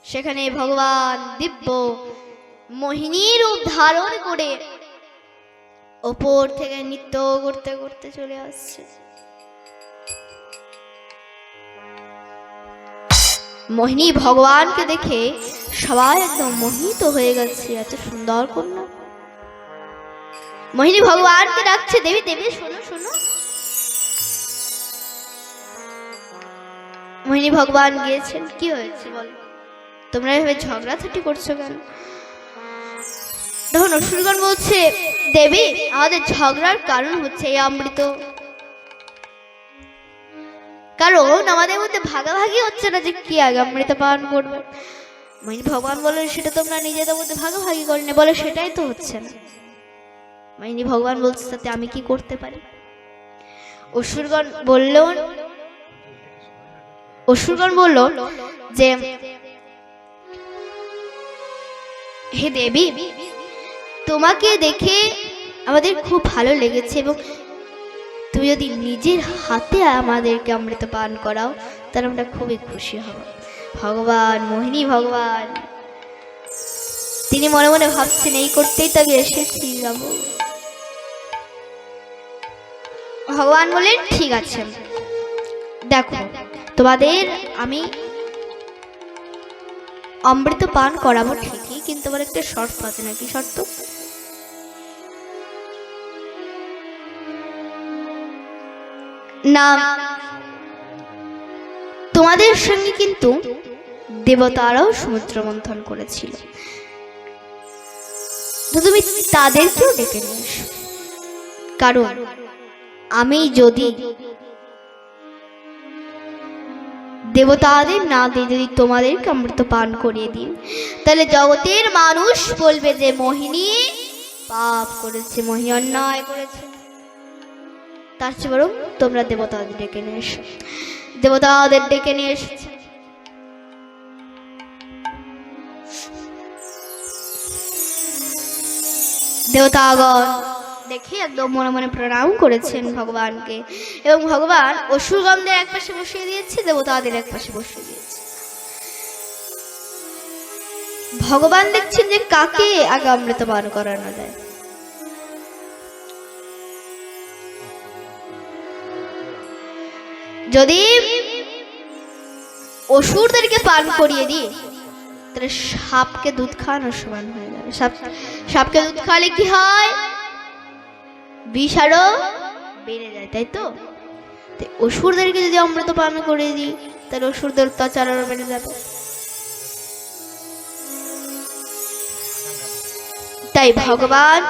সেখানে ভগবান দিব্য মোহিনী রূপ ধারণ করে ওপর থেকে নৃত্য করতে করতে চলে আসছে। মোহিনী ভগবানকে দেখে সবাই একদম মোহিত হয়ে গেছে, এত সুন্দর কন্যা। মোহিনী ভগবানকে ডাকছে, দেবী দেবী শোনো শোনো। মোহিনী ভগবান গিয়েছেন, কি হয়েছে বল, তোমরা এভাবে ঝগড়াঝাটি করছো কেন? তখন অসুরগণ বলছে, দেবী আমাদের ঝগড়ার কারণ হচ্ছে এই অমৃত, কারণ আমাদের মধ্যে ভাগাভাগি হচ্ছে না যে কি আগে অমৃত পান করবে। মোহিনী ভগবান বলে সেটা তোমরা নিজেদের মধ্যে ভাগাভাগি করেনি, বলে সেটাই তো হচ্ছে না। মোহিনী ভগবান বলছে তাতে আমি কি করতে পারি? অসুরগণ বলল যে হে দেবী, তোমাকে দেখে আমাদের খুব ভালো লেগেছে এবং তুমি যদি নিজের হাতে আমাদেরকে অমৃত পান করাও তাহলে আমরা খুবই খুশি হব। ভগবান মোহিনী ভগবান তিনি মনে মনে ভাবছেন এই করতেই তো আমি এসেছি যাব। ভগবান বলেন ঠিক আছে, দেখো তোমাদের আমি অমৃত পান করাবো ঠিকই, কিন্তু আমার একটা শর্ত আছে। নাকি শর্ত? না, তোমাদের সঙ্গে কিন্তু দেবতারাও সমুদ্র মন্থন করেছিল, তো তুমি তাদেরকেও ডেকে নিয়ে এসো। কারণ আমি যদি দেবতাদের না দিয়ে যদি তোমাদেরকে অমৃত পান করিয়ে দিই তাহলে জগতের মানুষ বলবে যে মোহিনী পাপ করেছে, মোহিনী অন্যায় করেছে। তার চেয়ে বরং তোমরা দেবতাদের ডেকে নিয়ে এসো। দেবতাদের ডেকে নিয়ে এসেছে। দেবতাগণ দেখে একদম মনে মনে প্রণাম করেছেন ভগবানকে, এবং ভগবান অসুরগণদের এক পাশে বসিয়ে দিয়েছে, দেবতাদের এক পাশে বসিয়ে দিয়েছে। ভগবান দেখছেন যে কাকে আগে অমৃত পান করানো যায়। যদি অসুরদেরকে পান করিয়ে দিই তাহলে সাপকে দুধ খাওয়ানোর সমান হয়ে যাবে। সাপকে দুধ খাওয়ালে কি হয়? বিষ আরো বেড়ে যায়, তাই তো? অসুরদেরকে যদি অমৃত পান করিয়ে দিই তাহলে অসুরদের অত্যাচার আরো বেড়ে যাবে। তাই ভগবান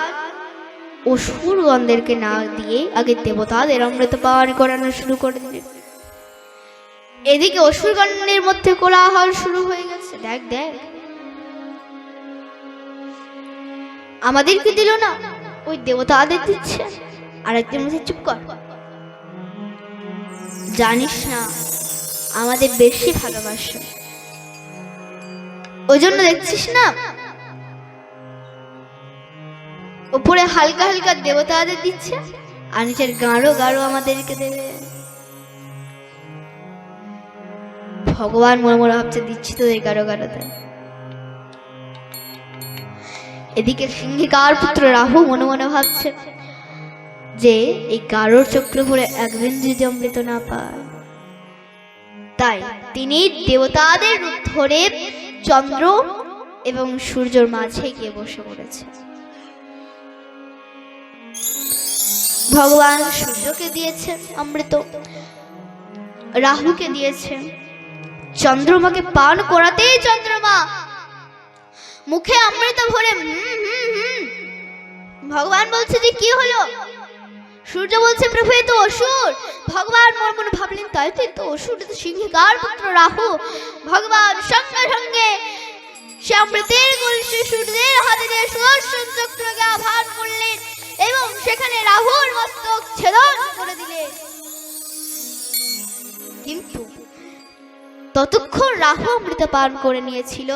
অসুরগণদেরকে না দিয়ে আগে দেবতাদের অমৃত পান করানো শুরু করে দিলেন। এদিকে অসুরগণের মধ্যে কোলাহল শুরু হয়ে গেছে। দেখ দেখ, আমাদেরকে দিল না, ওই দেবতাদের দিচ্ছে। আর একজন বলছে চুপ কর, জানিস না আমাদের বেশি ভালোবাসে, ওই জন্য দেখছিস না উপরে হালকা হালকা দেবতাদের দিচ্ছে আর নিচের গাঢ় গাঢ় আমাদেরকে দেবে। ভগবান মনে মনে ভাবছে দিচ্ছি তো এই গাঢ় গাঢ়তে। এদিকে সিংহিকার পুত্র রাহু মনে মনে ভাবছে যে এই গাঢ় চক্র ভরে একদিন যদি অমৃত না পায়, তাই তিনি দেবতাদের রূপ ধরে চন্দ্র এবং সূর্যের মাঝে গিয়ে বসে পড়েছে। ভগবান সূর্যকে দিয়েছেন অমৃত, রাহুকে দিয়েছেন, চন্দ্রমাকে পান করাতেই চন্দ্রমা মুখে অমৃত ভরে ভগবান বলছে যে কি হলো? সূর্য বলছে প্রভু এ তো অসুর। ভগবান মনে মনে ভাবলেন তাই তো, এ তো অসুর, এ তো সিংহিকার পুত্র রাহু। ভগবান সঙ্গে সঙ্গে সে অমৃতের কলসি সূর্যের হাতে দিয়ে সুদর্শন চক্রকে আঘাত করলেন এবং সেখানে রাহুর মস্তক ছেদন করে দিলেন। কিন্তু ততক্ষণ রাহু অমৃত পান করে নিয়েছিল,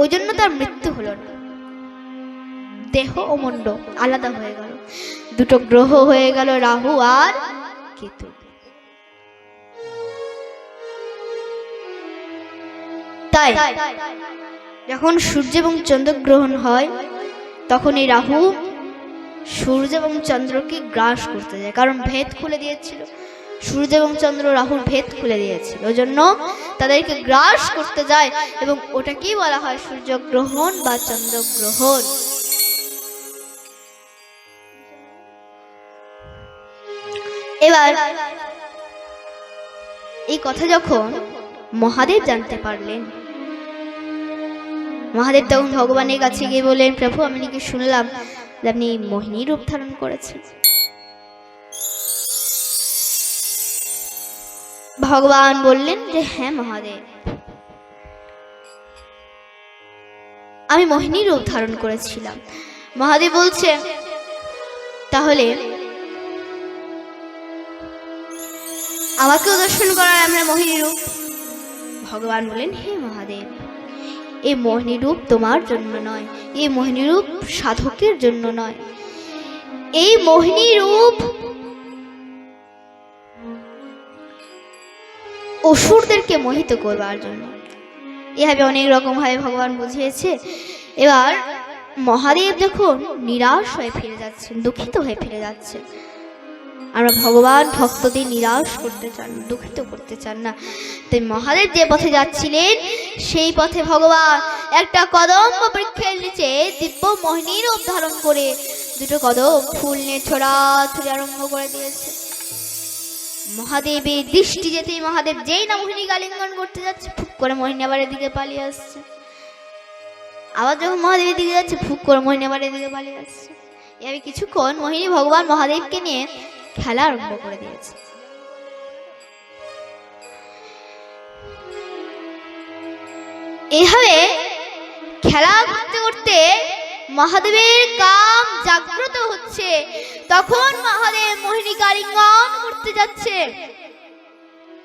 ওই জন্য তার মৃত্যু হলো না। দেহ ও মন্ড আলাদা হয়ে গেল, দুটো গ্রহ হয়ে গেল রাহু আর কেতু। তাই যখন সূর্য এবং চন্দ্র গ্রহণ হয় তখন এই রাহু সূর্য এবং চন্দ্রকে গ্রাস করতে যায়, কারণ ভেদ খুলে দিয়েছিল। সূর্য এবং চন্দ্র রাহুর ভেদ খুলে দিয়েছিল, ওই জন্য তাদেরকে গ্রাস করতে যায় এবং ওটাকেই বলা হয় সূর্যগ্রহণ বা চন্দ্রগ্রহণ। এবার এই কথা যখন মহাদেব জানতে পারলেন, মহাদেব তখন ভগবানের কাছে গিয়ে বললেন, প্রভু আমি নাকি শুনলাম যে আপনি মোহিনী রূপ ধারণ করেছেন। ভগবান বললেন যে হ্যাঁ মহাদেব, আমি মোহিনী রূপ ধারণ করেছিলাম। মহাদেব বলছে তাহলে আমাকেও দর্শন করার আমরা মোহিনী রূপ। ভগবান বলেন হে মহাদেব, এই মোহিনী রূপ তোমার জন্য নয়, এই মোহিনী রূপ সাধকের জন্য নয়, এই মোহিনী রূপ অসুরদেরকে মোহিত করবার জন্য। এভাবে অনেক রকম ভাবে ভগবান বুঝিয়েছে। এবার মহাদেব যখন নিরাশ হয়ে ফিরে যাচ্ছেন, দুঃখিত হয়ে ফিরে যাচ্ছেন, আমরা ভগবান ভক্তদের নিরাশ করতে চান, দুঃখিত করতে চান না। তাই মহাদেব যে পথে যাচ্ছিলেন সেই পথে ভগবান একটা কদম্ব বৃক্ষের নিচে দিব্য মোহিনী রূপ ধারণ করে দুটো কদম ফুল নিয়ে ছড়াছড়ি আরম্ভ করে দিয়েছে। মহাদেবের দৃষ্টি যেতেই মহাদেব যেই না মোহিনী আলিঙ্গন করতে যাচ্ছে, ফুক করে মোহিনী আবার এদিকে পালিয়ে আসছে। আবার যখন মহাদেবের দিকে যাচ্ছে, ফুক করে মোহিনী আবার এদিকে পালিয়ে আসছে। এভাবে কিছুক্ষণ মোহিনী ভগবান মহাদেবকে নিয়ে খেলা আরম্ভ করে দিয়েছে। এইভাবে খেলা করতে করতে মহাদেবের কাম জাগ্রত হচ্ছে। তখন মহাদেব মোহিনী আলিঙ্গন করতে যাচ্ছে,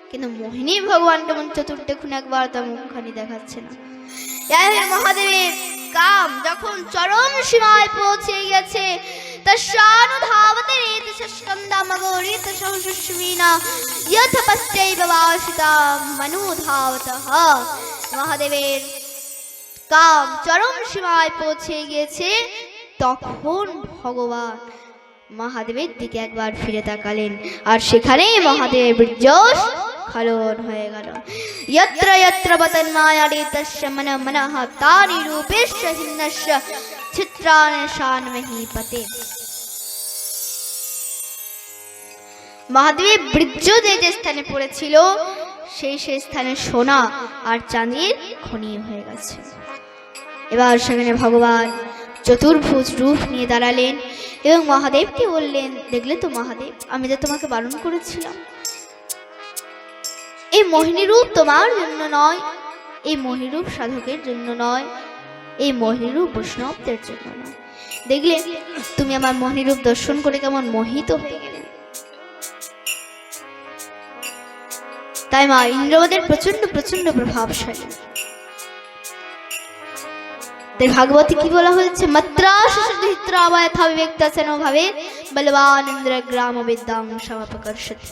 কিন্তু মোহিনী ভগবান কেমন চতুর্থ খুন একবার তার মুখখানি দেখাচ্ছে না। মহাদেবের কাম যখন চরম সীমায় পৌঁছে গেছে, তস্যানুধাবতে ঋতস্কন্দমগৌরিত সহস্রস্মিনা যথপশ্চৈব বাসিতাম মনুধাবতঃ। মহাদেবের কাম চরম সীমায় পৌঁছে গিয়েছে, তখন ভগবান মহাদেবের দিকে একবার ফিরে তাকালেন, আর সেখানেই মহাদেব বীর্যস খলন হয়ে গেল। যত্র যত্র বতন্মায়ারে তস্য মন মনঃ তানি রূপেস্য হিন্নস্য চিত্রাণি শান্মহীপতে। মহাদেবের বীর্য যে স্থানে পড়েছিল সেই স্থানে সোনা আর চাঁদির খনি হয়ে গেছে। এবার সেখানে ভগবান চতুর্ভুজ রূপ নিয়ে দাঁড়ালেন এবং মহাদেবকে বললেন, দেখলে তো মহাদেব, আমি যে তোমাকে বারণ করেছিলাম, এই মোহিনী রূপ তোমার জন্য নয়, এই মোহিনী রূপ সাধকের জন্য নয়, এই মোহিনী রূপ বৈষ্ণবদের জন্য নয়। দেখলে তুমি আমার মোহিনী রূপ দর্শন করে কেমন মোহিত হয়ে গেলে। তাই মা ইন্দ্রবদের প্রচন্ড প্রচন্ড প্রভাবশালী। তাই ভাগবতী কি বলা হয়েছে, মাত্রা বিবেক্তা সেনো ভাবে বলবান ইন্দ্র গ্রাম বিদ্যাং সমাপকর্ষতি।